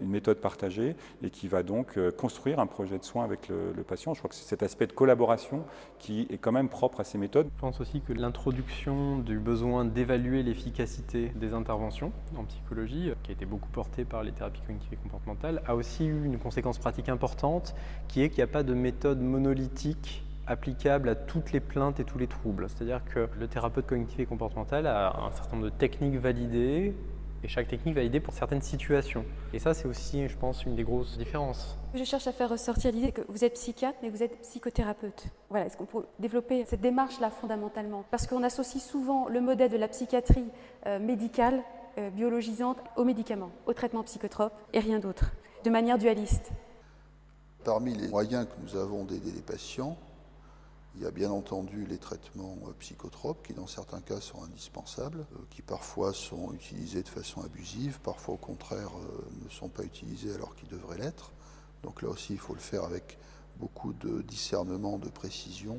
une méthode partagée, et qui va donc construire un projet de soin avec le patient. Je crois que c'est cet aspect de collaboration qui est quand même propre à ces méthodes. Je pense aussi que l'introduction du besoin d'évaluer l'efficacité des interventions en psychologie, qui a été beaucoup portée par les thérapies cognitives et comportementales, a aussi eu une conséquence pratique importante, qui est qu'il n'y a pas de méthode monolithique applicable à toutes les plaintes et tous les troubles. C'est-à-dire que le thérapeute cognitif et comportemental a un certain nombre de techniques validées et chaque technique validée pour certaines situations. Et ça, c'est aussi, je pense, une des grosses différences. Je cherche à faire ressortir l'idée que vous êtes psychiatre, mais vous êtes psychothérapeute. Voilà, est-ce qu'on peut développer cette démarche-là fondamentalement? Parce qu'on associe souvent le modèle de la psychiatrie médicale, biologisante, aux médicaments, aux traitements psychotropes et rien d'autre, de manière dualiste. Parmi les moyens que nous avons d'aider les patients, il y a bien entendu les traitements psychotropes qui dans certains cas sont indispensables, qui parfois sont utilisés de façon abusive, parfois au contraire ne sont pas utilisés alors qu'ils devraient l'être. Donc là aussi il faut le faire avec beaucoup de discernement, de précision.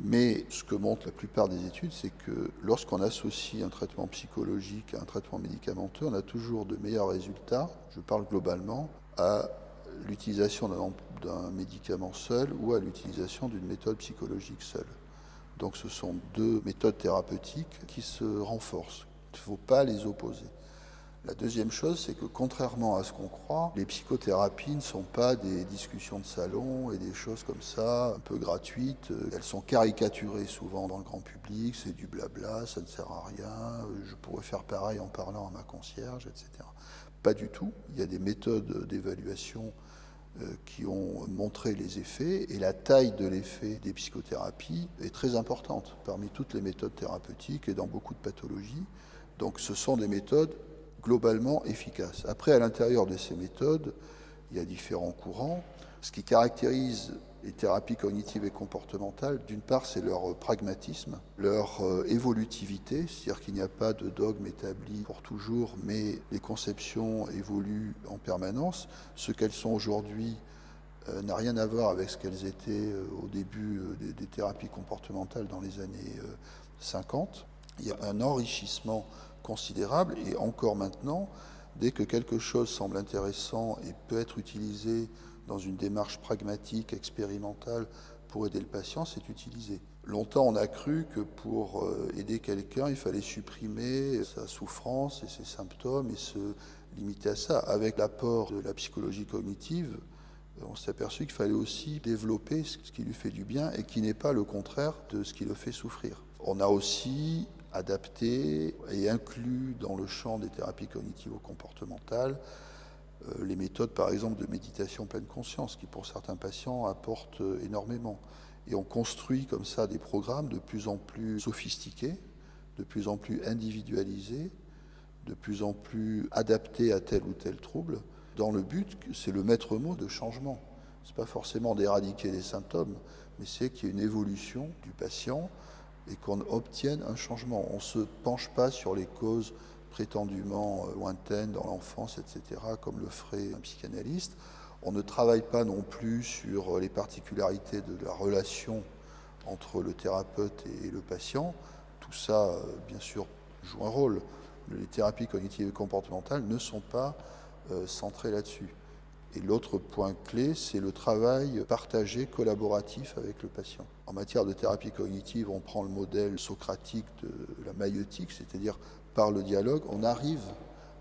Mais ce que montrent la plupart des études, c'est que lorsqu'on associe un traitement psychologique à un traitement médicamenteux, on a toujours de meilleurs résultats, je parle globalement, à l'utilisation d'un médicament seul ou à l'utilisation d'une méthode psychologique seule. Donc ce sont deux méthodes thérapeutiques qui se renforcent. Il ne faut pas les opposer. La deuxième chose, c'est que contrairement à ce qu'on croit, les psychothérapies ne sont pas des discussions de salon et des choses comme ça, un peu gratuites. Elles sont caricaturées souvent dans le grand public, c'est du blabla, ça ne sert à rien, je pourrais faire pareil en parlant à ma concierge, etc. Pas du tout. Il y a des méthodes d'évaluation qui ont montré les effets, et la taille de l'effet des psychothérapies est très importante parmi toutes les méthodes thérapeutiques et dans beaucoup de pathologies. Donc ce sont des méthodes globalement efficaces. Après, à l'intérieur de ces méthodes, il y a différents courants. Ce qui caractérise les thérapies cognitives et comportementales, d'une part, c'est leur pragmatisme, leur évolutivité, c'est-à-dire qu'il n'y a pas de dogme établi pour toujours, mais les conceptions évoluent en permanence. Ce qu'elles sont aujourd'hui n'a rien à voir avec ce qu'elles étaient au début des thérapies comportementales dans les années 50. Il y a un enrichissement considérable et encore maintenant, dès que quelque chose semble intéressant et peut être utilisé dans une démarche pragmatique, expérimentale pour aider le patient, c'est utilisé. Longtemps, on a cru que pour aider quelqu'un, il fallait supprimer sa souffrance et ses symptômes et se limiter à ça. Avec l'apport de la psychologie cognitive, on s'est aperçu qu'il fallait aussi développer ce qui lui fait du bien et qui n'est pas le contraire de ce qui le fait souffrir. On a aussi adapté et inclus dans le champ des thérapies cognitivo-comportementales les méthodes, par exemple, de méditation pleine conscience, qui pour certains patients apportent énormément. Et on construit comme ça des programmes de plus en plus sophistiqués, de plus en plus individualisés, de plus en plus adaptés à tel ou tel trouble, dans le but, c'est le maître mot de changement. Ce n'est pas forcément d'éradiquer les symptômes, mais c'est qu'il y ait une évolution du patient et qu'on obtienne un changement. On ne se penche pas sur les causes prétendument lointaines dans l'enfance, etc., comme le ferait un psychanalyste. On ne travaille pas non plus sur les particularités de la relation entre le thérapeute et le patient. Tout ça, bien sûr, joue un rôle. Les thérapies cognitives et comportementales ne sont pas centrées là-dessus. Et l'autre point clé, c'est le travail partagé, collaboratif avec le patient. En matière de thérapie cognitive, on prend le modèle socratique de la maïeutique, c'est-à-dire par le dialogue, on arrive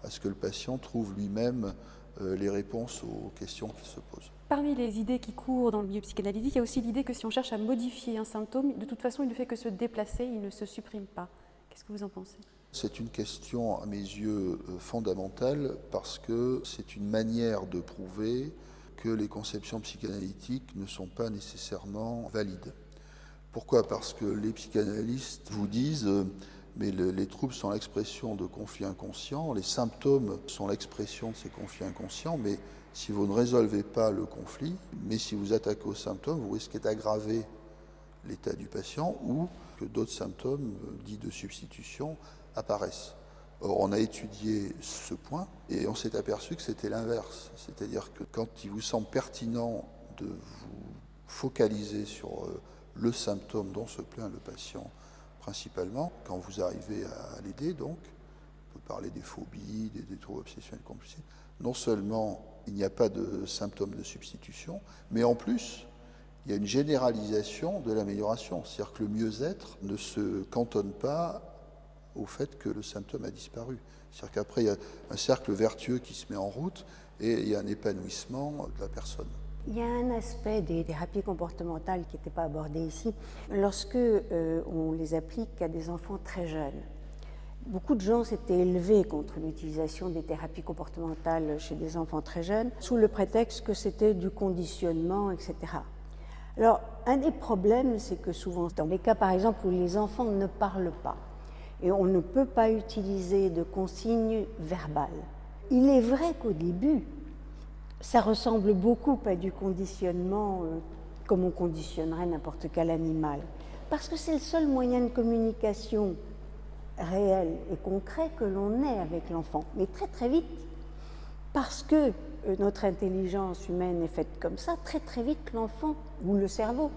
à ce que le patient trouve lui-même les réponses aux questions qui se posent. Parmi les idées qui courent dans le milieu psychanalytique, il y a aussi l'idée que si on cherche à modifier un symptôme, de toute façon, il ne fait que se déplacer, il ne se supprime pas. Qu'est-ce que vous en pensez ? C'est une question, à mes yeux, fondamentale parce que c'est une manière de prouver que les conceptions psychanalytiques ne sont pas nécessairement valides. Pourquoi ? Parce que les psychanalystes vous disent mais les troubles sont l'expression de conflits inconscients, les symptômes sont l'expression de ces conflits inconscients, mais si vous ne résolvez pas le conflit, mais si vous attaquez aux symptômes, vous risquez d'aggraver l'état du patient ou que d'autres symptômes dits de substitution apparaissent. Or, on a étudié ce point et on s'est aperçu que c'était l'inverse. C'est-à-dire que quand il vous semble pertinent de vous focaliser sur le symptôme dont se plaint le patient principalement, quand vous arrivez à l'aider, donc, on peut parler des phobies, des troubles obsessionnels compulsifs, non seulement il n'y a pas de symptômes de substitution, mais en plus, il y a une généralisation de l'amélioration. C'est-à-dire que le mieux-être ne se cantonne pas au fait que le symptôme a disparu. C'est-à-dire qu'après, il y a un cercle vertueux qui se met en route et il y a un épanouissement de la personne. Il y a un aspect des thérapies comportementales qui n'était pas abordé ici. Lorsque on les applique à des enfants très jeunes, beaucoup de gens s'étaient élevés contre l'utilisation des thérapies comportementales chez des enfants très jeunes, sous le prétexte que c'était du conditionnement, etc. Alors, un des problèmes, c'est que souvent, dans les cas par exemple où les enfants ne parlent pas, et on ne peut pas utiliser de consignes verbales, il est vrai qu'au début, ça ressemble beaucoup à du conditionnement comme on conditionnerait n'importe quel animal. Parce que c'est le seul moyen de communication réel et concret que l'on ait avec l'enfant. Mais très très vite, parce que notre intelligence humaine est faite comme ça, très très vite l'enfant ou le cerveau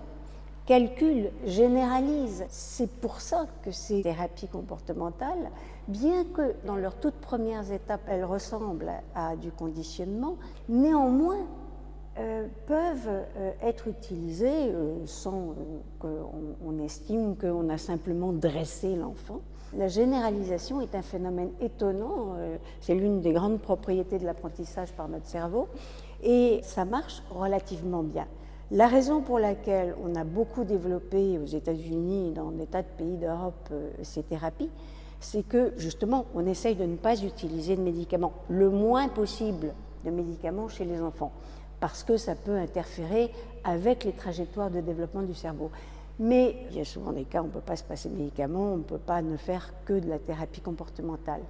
calcule, généralise. C'est pour ça que ces thérapies comportementales, bien que dans leurs toutes premières étapes, elles ressemblent à du conditionnement, néanmoins peuvent être utilisées sans qu'on estime qu'on a simplement dressé l'enfant. La généralisation est un phénomène étonnant, c'est l'une des grandes propriétés de l'apprentissage par notre cerveau, et ça marche relativement bien. La raison pour laquelle on a beaucoup développé aux États-Unis et dans des tas de pays d'Europe ces thérapies, c'est que justement on essaye de ne pas utiliser de médicaments, le moins possible de médicaments chez les enfants, parce que ça peut interférer avec les trajectoires de développement du cerveau. Mais il y a souvent des cas où on ne peut pas se passer de médicaments, on ne peut pas ne faire que de la thérapie comportementale.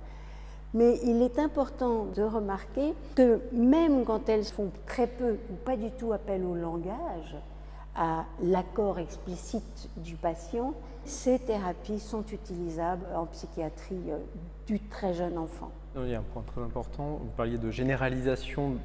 Mais il est important de remarquer que même quand elles font très peu ou pas du tout appel au langage, à l'accord explicite du patient, ces thérapies sont utilisables en psychiatrie du très jeune enfant. Il y a un point très important, vous parliez de généralisation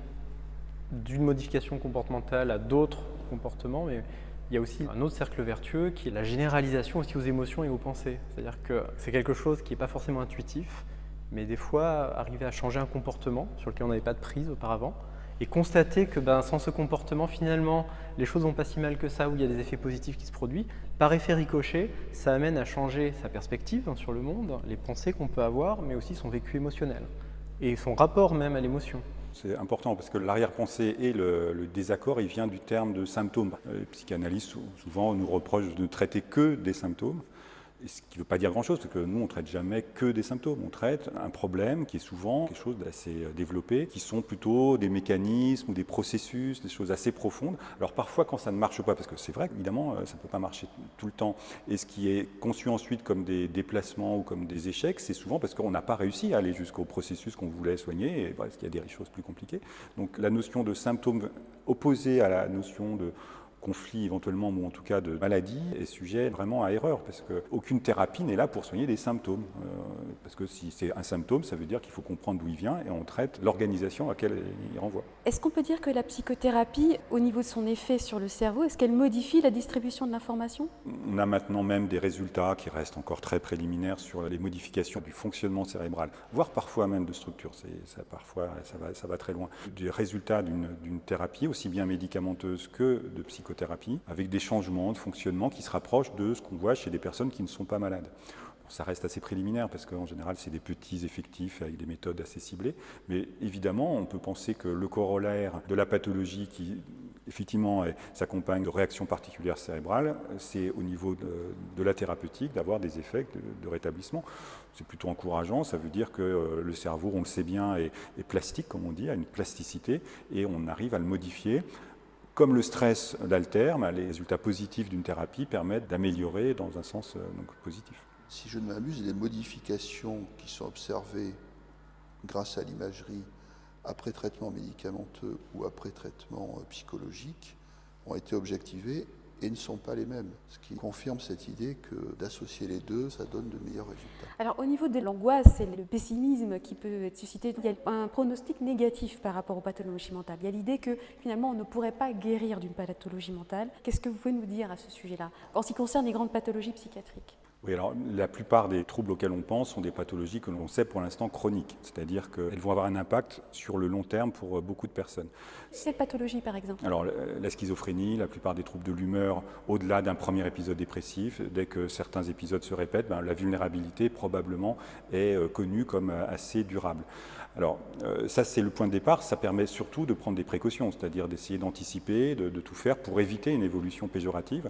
d'une modification comportementale à d'autres comportements, mais il y a aussi un autre cercle vertueux qui est la généralisation aussi aux émotions et aux pensées. C'est-à-dire que c'est quelque chose qui n'est pas forcément intuitif, mais des fois, arriver à changer un comportement sur lequel on n'avait pas de prise auparavant, et constater que sans ce comportement, finalement, les choses vont pas si mal que ça, où il y a des effets positifs qui se produisent. Par effet ricochet, ça amène à changer sa perspective sur le monde, les pensées qu'on peut avoir, mais aussi son vécu émotionnel, et son rapport même à l'émotion. C'est important parce que l'arrière-pensée et le désaccord, il vient du terme de symptômes. Les psychanalystes, souvent, nous reprochent de ne traiter que des symptômes. Ce qui ne veut pas dire grand-chose, parce que nous, on ne traite jamais que des symptômes. On traite un problème qui est souvent quelque chose d'assez développé, qui sont plutôt des mécanismes ou des processus, des choses assez profondes. Alors parfois, quand ça ne marche pas, parce que c'est vrai qu'évidemment, ça ne peut pas marcher tout le temps, et ce qui est conçu ensuite comme des déplacements ou comme des échecs, c'est souvent parce qu'on n'a pas réussi à aller jusqu'au processus qu'on voulait soigner, et parce qu'il y a des choses plus compliquées. Donc la notion de symptômes opposée à la notion de conflit éventuellement, ou en tout cas de maladie, est sujet vraiment à erreur, parce qu'aucune thérapie n'est là pour soigner des symptômes. Parce que si c'est un symptôme, ça veut dire qu'il faut comprendre d'où il vient et on traite l'organisation à laquelle il renvoie. Est-ce qu'on peut dire que la psychothérapie, au niveau de son effet sur le cerveau, est-ce qu'elle modifie la distribution de l'information ? On a maintenant même des résultats qui restent encore très préliminaires sur les modifications du fonctionnement cérébral, voire parfois même de structure. Parfois, ça va très loin. Des résultats d'une thérapie, aussi bien médicamenteuse que de psychothérapie, avec des changements de fonctionnement qui se rapprochent de ce qu'on voit chez des personnes qui ne sont pas malades. Ça reste assez préliminaire parce qu'en général, c'est des petits effectifs avec des méthodes assez ciblées. Mais évidemment, on peut penser que le corollaire de la pathologie qui, effectivement, s'accompagne de réactions particulières cérébrales, c'est au niveau de la thérapeutique d'avoir des effets de rétablissement. C'est plutôt encourageant, ça veut dire que le cerveau, on le sait bien, est plastique, comme on dit, a une plasticité, et on arrive à le modifier. Comme le stress l'altère, les résultats positifs d'une thérapie permettent d'améliorer dans un sens positif. Si je ne m'abuse, les modifications qui sont observées grâce à l'imagerie après traitement médicamenteux ou après traitement psychologique ont été objectivées et ne sont pas les mêmes. Ce qui confirme cette idée que d'associer les deux, ça donne de meilleurs résultats. Alors au niveau de l'angoisse et le pessimisme qui peut être suscité, il y a un pronostic négatif par rapport aux pathologies mentales. Il y a l'idée que finalement on ne pourrait pas guérir d'une pathologie mentale. Qu'est-ce que vous pouvez nous dire à ce sujet-là, en ce qui concerne les grandes pathologies psychiatriques ? Oui, alors la plupart des troubles auxquels on pense sont des pathologies que l'on sait pour l'instant chroniques, c'est-à-dire qu'elles vont avoir un impact sur le long terme pour beaucoup de personnes. Quelle pathologie par exemple ? Alors la schizophrénie, la plupart des troubles de l'humeur, au-delà d'un premier épisode dépressif, dès que certains épisodes se répètent, la vulnérabilité probablement est connue comme assez durable. Alors ça c'est le point de départ, ça permet surtout de prendre des précautions, c'est-à-dire d'essayer d'anticiper, de tout faire pour éviter une évolution péjorative,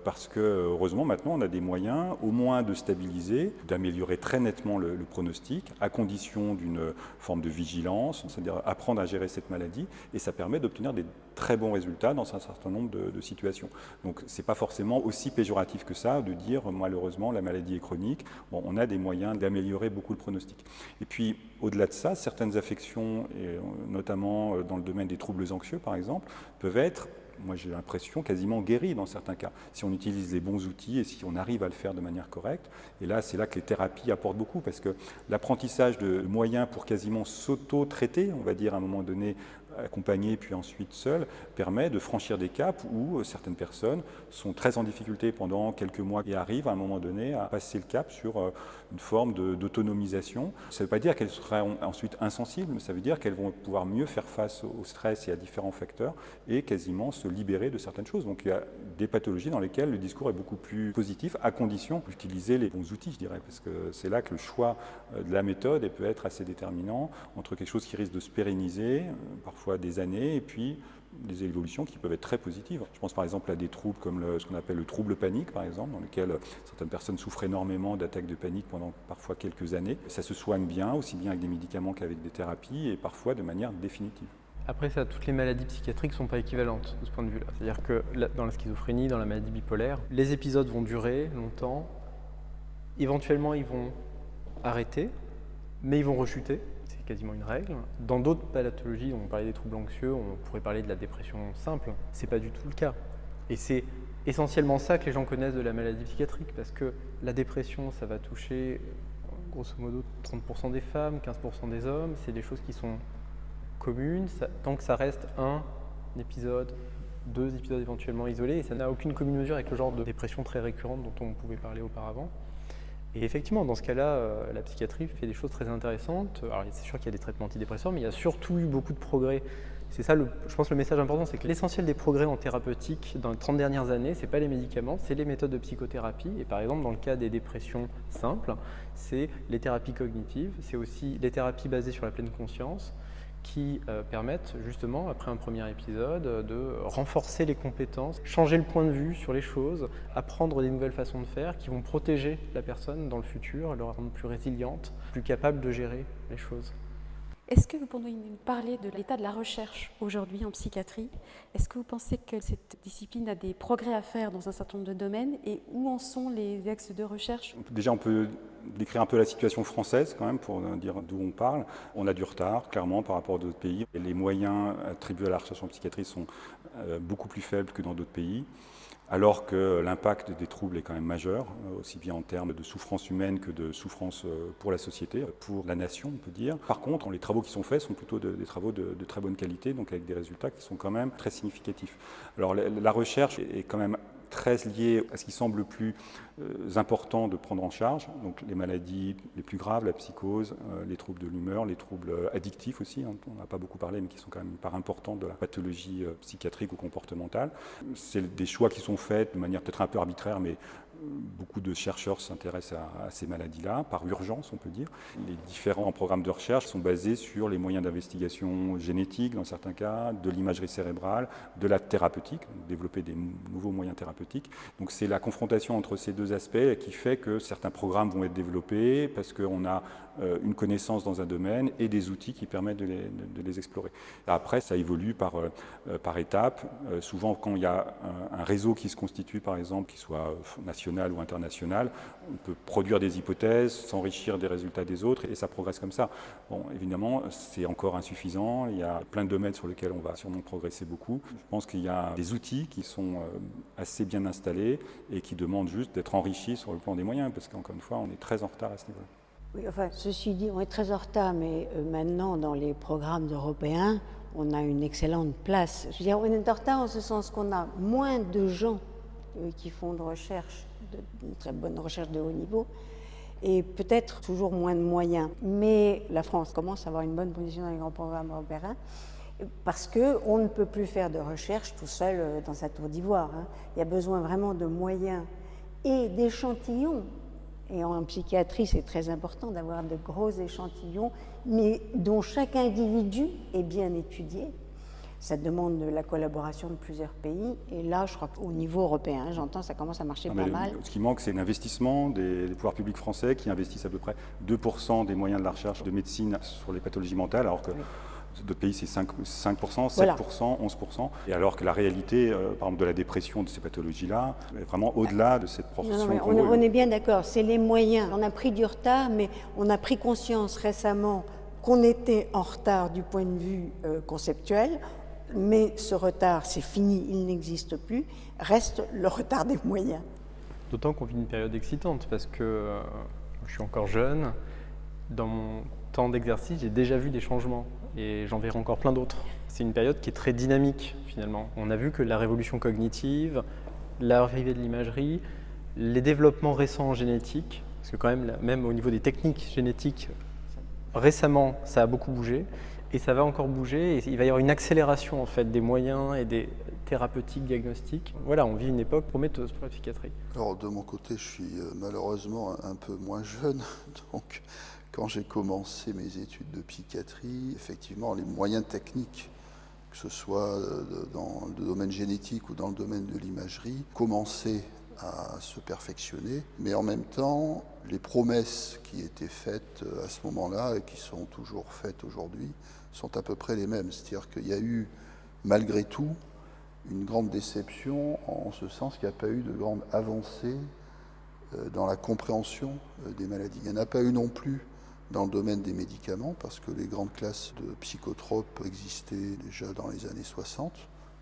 parce que heureusement maintenant on a des moyens au moins de stabiliser, d'améliorer très nettement le pronostic, à condition d'une forme de vigilance, c'est-à-dire apprendre à gérer cette maladie, et ça permet d'obtenir des très bons résultats dans un certain nombre de situations. Donc c'est pas forcément aussi péjoratif que ça de dire malheureusement la maladie est chronique. Bon, on a des moyens d'améliorer beaucoup le pronostic. Et puis au-delà de ça, certaines affections, et notamment dans le domaine des troubles anxieux par exemple, peuvent être, moi j'ai l'impression, quasiment guéries dans certains cas, si on utilise les bons outils et si on arrive à le faire de manière correcte. Et là, c'est là que les thérapies apportent beaucoup, parce que l'apprentissage de moyens pour quasiment s'auto-traiter, on va dire à un moment donné, accompagné puis ensuite seul, permet de franchir des caps où certaines personnes sont très en difficulté pendant quelques mois et arrivent à un moment donné à passer le cap sur une forme d'autonomisation. Ça ne veut pas dire qu'elles seront ensuite insensibles, mais ça veut dire qu'elles vont pouvoir mieux faire face au stress et à différents facteurs et quasiment se libérer de certaines choses. Donc il y a des pathologies dans lesquelles le discours est beaucoup plus positif, à condition d'utiliser les bons outils, je dirais, parce que c'est là que le choix de la méthode peut être assez déterminant entre quelque chose qui risque de se pérenniser, parfois des années, et puis des évolutions qui peuvent être très positives. Je pense par exemple à des troubles comme ce qu'on appelle le trouble panique, par exemple, dans lequel certaines personnes souffrent énormément d'attaques de panique pendant parfois quelques années. Ça se soigne bien, aussi bien avec des médicaments qu'avec des thérapies, et parfois de manière définitive. Après ça, toutes les maladies psychiatriques ne sont pas équivalentes de ce point de vue-là. C'est-à-dire que dans la schizophrénie, dans la maladie bipolaire, les épisodes vont durer longtemps. Éventuellement, ils vont arrêter, mais ils vont rechuter. C'est quasiment une règle. Dans d'autres pathologies, on parlait des troubles anxieux, on pourrait parler de la dépression simple. C'est pas du tout le cas. Et c'est essentiellement ça que les gens connaissent de la maladie psychiatrique, parce que la dépression, ça va toucher grosso modo 30% des femmes, 15% des hommes. C'est des choses qui sont communes, tant que ça reste un épisode, 2 épisodes éventuellement isolés, et ça n'a aucune commune mesure avec le genre de dépression très récurrente dont on pouvait parler auparavant. Et effectivement, dans ce cas-là, la psychiatrie fait des choses très intéressantes. Alors c'est sûr qu'il y a des traitements antidépresseurs, mais il y a surtout eu beaucoup de progrès. C'est ça, je pense, le message important, c'est que l'essentiel des progrès en thérapeutique dans les 30 dernières années, ce n'est pas les médicaments, c'est les méthodes de psychothérapie. Et par exemple, dans le cas des dépressions simples, c'est les thérapies cognitives, c'est aussi les thérapies basées sur la pleine conscience, qui permettent justement, après un premier épisode, de renforcer les compétences, changer le point de vue sur les choses, apprendre des nouvelles façons de faire qui vont protéger la personne dans le futur, la rendre plus résiliente, plus capable de gérer les choses. Est-ce que vous pourriez nous parler de l'état de la recherche aujourd'hui en psychiatrie? Est-ce que vous pensez que cette discipline a des progrès à faire dans un certain nombre de domaines, et où en sont les axes de recherche? Déjà, on peut décrire un peu la situation française quand même pour dire d'où on parle. On a du retard, clairement, par rapport à d'autres pays. Et les moyens attribués à la recherche en psychiatrie sont beaucoup plus faibles que dans d'autres pays, alors que l'impact des troubles est quand même majeur, aussi bien en termes de souffrance humaine que de souffrance pour la société, pour la nation, on peut dire. Par contre, les travaux qui sont faits sont plutôt des travaux de très bonne qualité, donc avec des résultats qui sont quand même très significatifs. Alors la recherche est quand même très liée à ce qui semble le plus important de prendre en charge, donc les maladies les plus graves, la psychose, les troubles de l'humeur, les troubles addictifs aussi, hein, on n'a pas beaucoup parlé, mais qui sont quand même une part importante de la pathologie psychiatrique ou comportementale. C'est des choix qui sont faits de manière peut-être un peu arbitraire, mais beaucoup de chercheurs s'intéressent à ces maladies-là, par urgence on peut dire. Les différents programmes de recherche sont basés sur les moyens d'investigation génétique dans certains cas, de l'imagerie cérébrale, de la thérapeutique, développer des nouveaux moyens thérapeutiques. Donc c'est la confrontation entre ces deux aspects qui fait que certains programmes vont être développés parce qu'on a une connaissance dans un domaine et des outils qui permettent de les explorer. Après, ça évolue par étapes. Souvent, quand il y a un réseau qui se constitue, par exemple, qui soit national ou international, on peut produire des hypothèses, s'enrichir des résultats des autres, et ça progresse comme ça. Bon, évidemment, c'est encore insuffisant. Il y a plein de domaines sur lesquels on va sûrement progresser beaucoup. Je pense qu'il y a des outils qui sont assez bien installés et qui demandent juste d'être enrichis sur le plan des moyens, parce qu'encore une fois, on est très en retard à ce niveau-là. Oui, enfin, ceci dit, on est très en retard, mais maintenant, dans les programmes européens, on a une excellente place. Je veux dire, on est en retard en ce sens qu'on a moins de gens qui font de recherche, une très bonne recherche de haut niveau, et peut-être toujours moins de moyens. Mais la France commence à avoir une bonne position dans les grands programmes européens, parce qu'on ne peut plus faire de recherche tout seul dans sa tour d'ivoire. Hein. Il y a besoin vraiment de moyens et d'échantillons. Et en psychiatrie, c'est très important d'avoir de gros échantillons, mais dont chaque individu est bien étudié. Ça demande de la collaboration de plusieurs pays. Et là, je crois qu'au niveau européen, j'entends, ça commence à marcher pas mal. Ce qui manque, c'est l'investissement des pouvoirs publics français qui investissent à peu près 2% des moyens de la recherche de médecine sur les pathologies mentales, alors que d'autres pays, c'est 5%, 7%, voilà. 11%. Et alors que la réalité, par exemple, de la dépression de ces pathologies-là, est vraiment au-delà de cette proportion. Non, on est bien d'accord, c'est les moyens. On a pris du retard, mais on a pris conscience récemment qu'on était en retard du point de vue conceptuel. Mais ce retard, c'est fini, il n'existe plus. Reste le retard des moyens. D'autant qu'on vit une période excitante, parce que je suis encore jeune. Dans mon temps d'exercice, j'ai déjà vu des changements. Et j'en verrai encore plein d'autres. C'est une période qui est très dynamique, finalement. On a vu que la révolution cognitive, l'arrivée de l'imagerie, les développements récents en génétique, parce que quand même au niveau des techniques génétiques, récemment, ça a beaucoup bougé, et ça va encore bouger, et il va y avoir une accélération en fait, des moyens et des thérapeutiques, diagnostiques. Voilà, on vit une époque prometteuse pour la psychiatrie. Alors, de mon côté, je suis malheureusement un peu moins jeune, donc... Quand j'ai commencé mes études de psychiatrie, effectivement, les moyens techniques, que ce soit dans le domaine génétique ou dans le domaine de l'imagerie, commençaient à se perfectionner. Mais en même temps, les promesses qui étaient faites à ce moment-là et qui sont toujours faites aujourd'hui sont à peu près les mêmes. C'est-à-dire qu'il y a eu, malgré tout, une grande déception en ce sens qu'il n'y a pas eu de grande avancée dans la compréhension des maladies. Il n'y en a pas eu non plus dans le domaine des médicaments, parce que les grandes classes de psychotropes existaient déjà dans les années 60.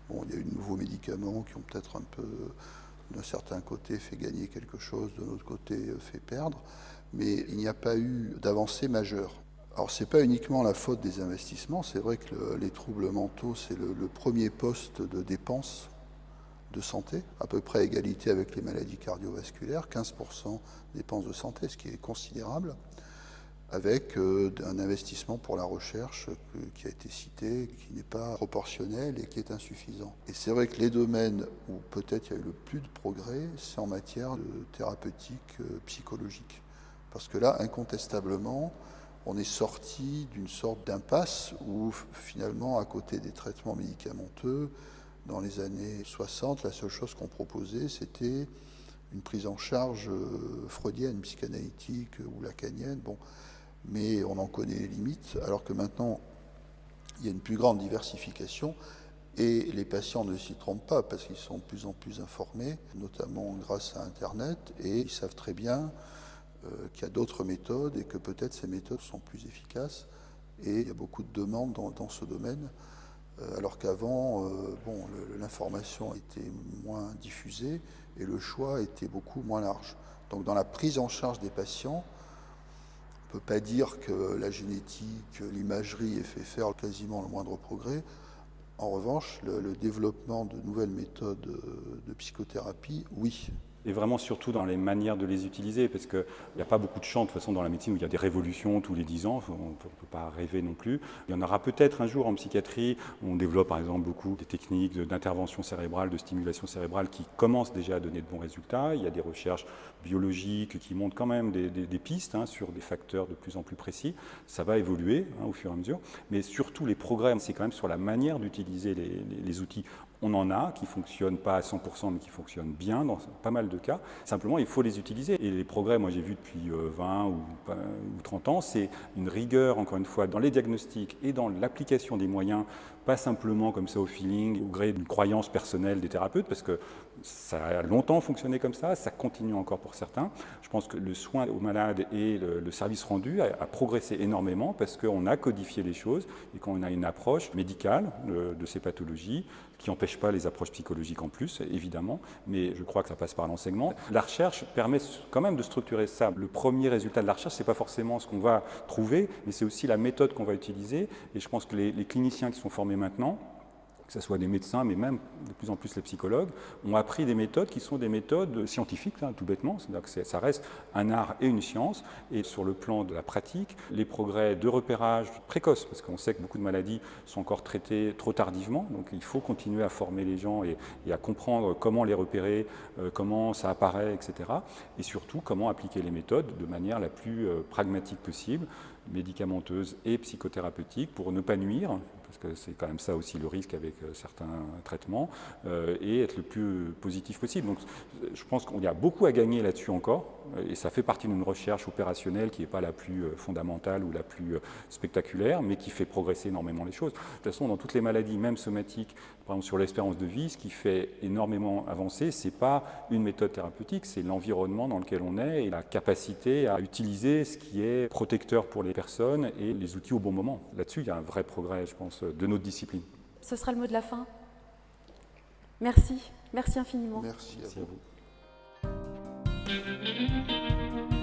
Bon, il y a eu de nouveaux médicaments qui ont peut-être un peu, d'un certain côté, fait gagner quelque chose, de l'autre côté, fait perdre, mais il n'y a pas eu d'avancée majeure. Alors, ce n'est pas uniquement la faute des investissements, c'est vrai que les troubles mentaux, c'est le premier poste de dépenses de santé, à peu près à égalité avec les maladies cardiovasculaires, 15% dépenses de santé, ce qui est considérable, avec un investissement pour la recherche qui a été cité, qui n'est pas proportionnel et qui est insuffisant. Et c'est vrai que les domaines où peut-être il y a eu le plus de progrès, c'est en matière de thérapeutique psychologique. Parce que là, incontestablement, on est sorti d'une sorte d'impasse où finalement, à côté des traitements médicamenteux, dans les années 60, la seule chose qu'on proposait, c'était une prise en charge freudienne, psychanalytique ou lacanienne. Bon, mais on en connaît les limites, alors que maintenant, il y a une plus grande diversification et les patients ne s'y trompent pas parce qu'ils sont de plus en plus informés, notamment grâce à Internet, et ils savent très bien qu'il y a d'autres méthodes et que peut-être ces méthodes sont plus efficaces. Et il y a beaucoup de demandes dans ce domaine, alors qu'avant, l'information était moins diffusée et le choix était beaucoup moins large. Donc dans la prise en charge des patients, on ne peut pas dire que la génétique, l'imagerie ait fait faire quasiment le moindre progrès. En revanche, le développement de nouvelles méthodes de psychothérapie, oui. Et vraiment surtout dans les manières de les utiliser, parce qu'il n'y a pas beaucoup de champs de toute façon dans la médecine où il y a des révolutions tous les 10 ans, on ne peut pas rêver non plus. Il y en aura peut-être un jour en psychiatrie, où on développe par exemple beaucoup des techniques d'intervention cérébrale, de stimulation cérébrale qui commencent déjà à donner de bons résultats. Il y a des recherches biologiques qui montrent quand même des pistes sur des facteurs de plus en plus précis. Ça va évoluer au fur et à mesure, mais surtout les progrès, c'est quand même sur la manière d'utiliser les outils. On en a qui ne fonctionnent pas à 100%, mais qui fonctionnent bien dans pas mal de cas. Simplement, il faut les utiliser. Et les progrès, moi j'ai vu depuis 20 ou 30 ans, c'est une rigueur, encore une fois, dans les diagnostics et dans l'application des moyens, pas simplement comme ça au feeling, au gré d'une croyance personnelle des thérapeutes, parce que ça a longtemps fonctionné comme ça continue encore pour certains. Je pense que le soin aux malades et le service rendu a progressé énormément parce qu'on a codifié les choses et qu'on a une approche médicale de ces pathologies qui n'empêche pas les approches psychologiques en plus, évidemment, mais je crois que ça passe par l'enseignement. La recherche permet quand même de structurer ça. Le premier résultat de la recherche, ce n'est pas forcément ce qu'on va trouver, mais c'est aussi la méthode qu'on va utiliser. Et je pense que les cliniciens qui sont formés maintenant, que ce soit des médecins, mais même de plus en plus les psychologues, ont appris des méthodes qui sont des méthodes scientifiques, tout bêtement. C'est-à-dire que ça reste un art et une science. Et sur le plan de la pratique, les progrès de repérage précoce, parce qu'on sait que beaucoup de maladies sont encore traitées trop tardivement. Donc il faut continuer à former les gens et à comprendre comment les repérer, comment ça apparaît, etc. Et surtout, comment appliquer les méthodes de manière la plus pragmatique possible, médicamenteuse et psychothérapeutique, pour ne pas nuire, parce que c'est quand même ça aussi le risque avec certains traitements, et être le plus positif possible. Donc je pense qu'il y a beaucoup à gagner là-dessus encore, et ça fait partie d'une recherche opérationnelle qui n'est pas la plus fondamentale ou la plus spectaculaire, mais qui fait progresser énormément les choses. De toute façon, dans toutes les maladies, même somatiques, par exemple sur l'espérance de vie, ce qui fait énormément avancer, ce n'est pas une méthode thérapeutique, c'est l'environnement dans lequel on est et la capacité à utiliser ce qui est protecteur pour les personnes et les outils au bon moment. Là-dessus, il y a un vrai progrès, je pense, de notre discipline. Ce sera le mot de la fin. Merci. Merci infiniment. Merci à vous. Merci à vous.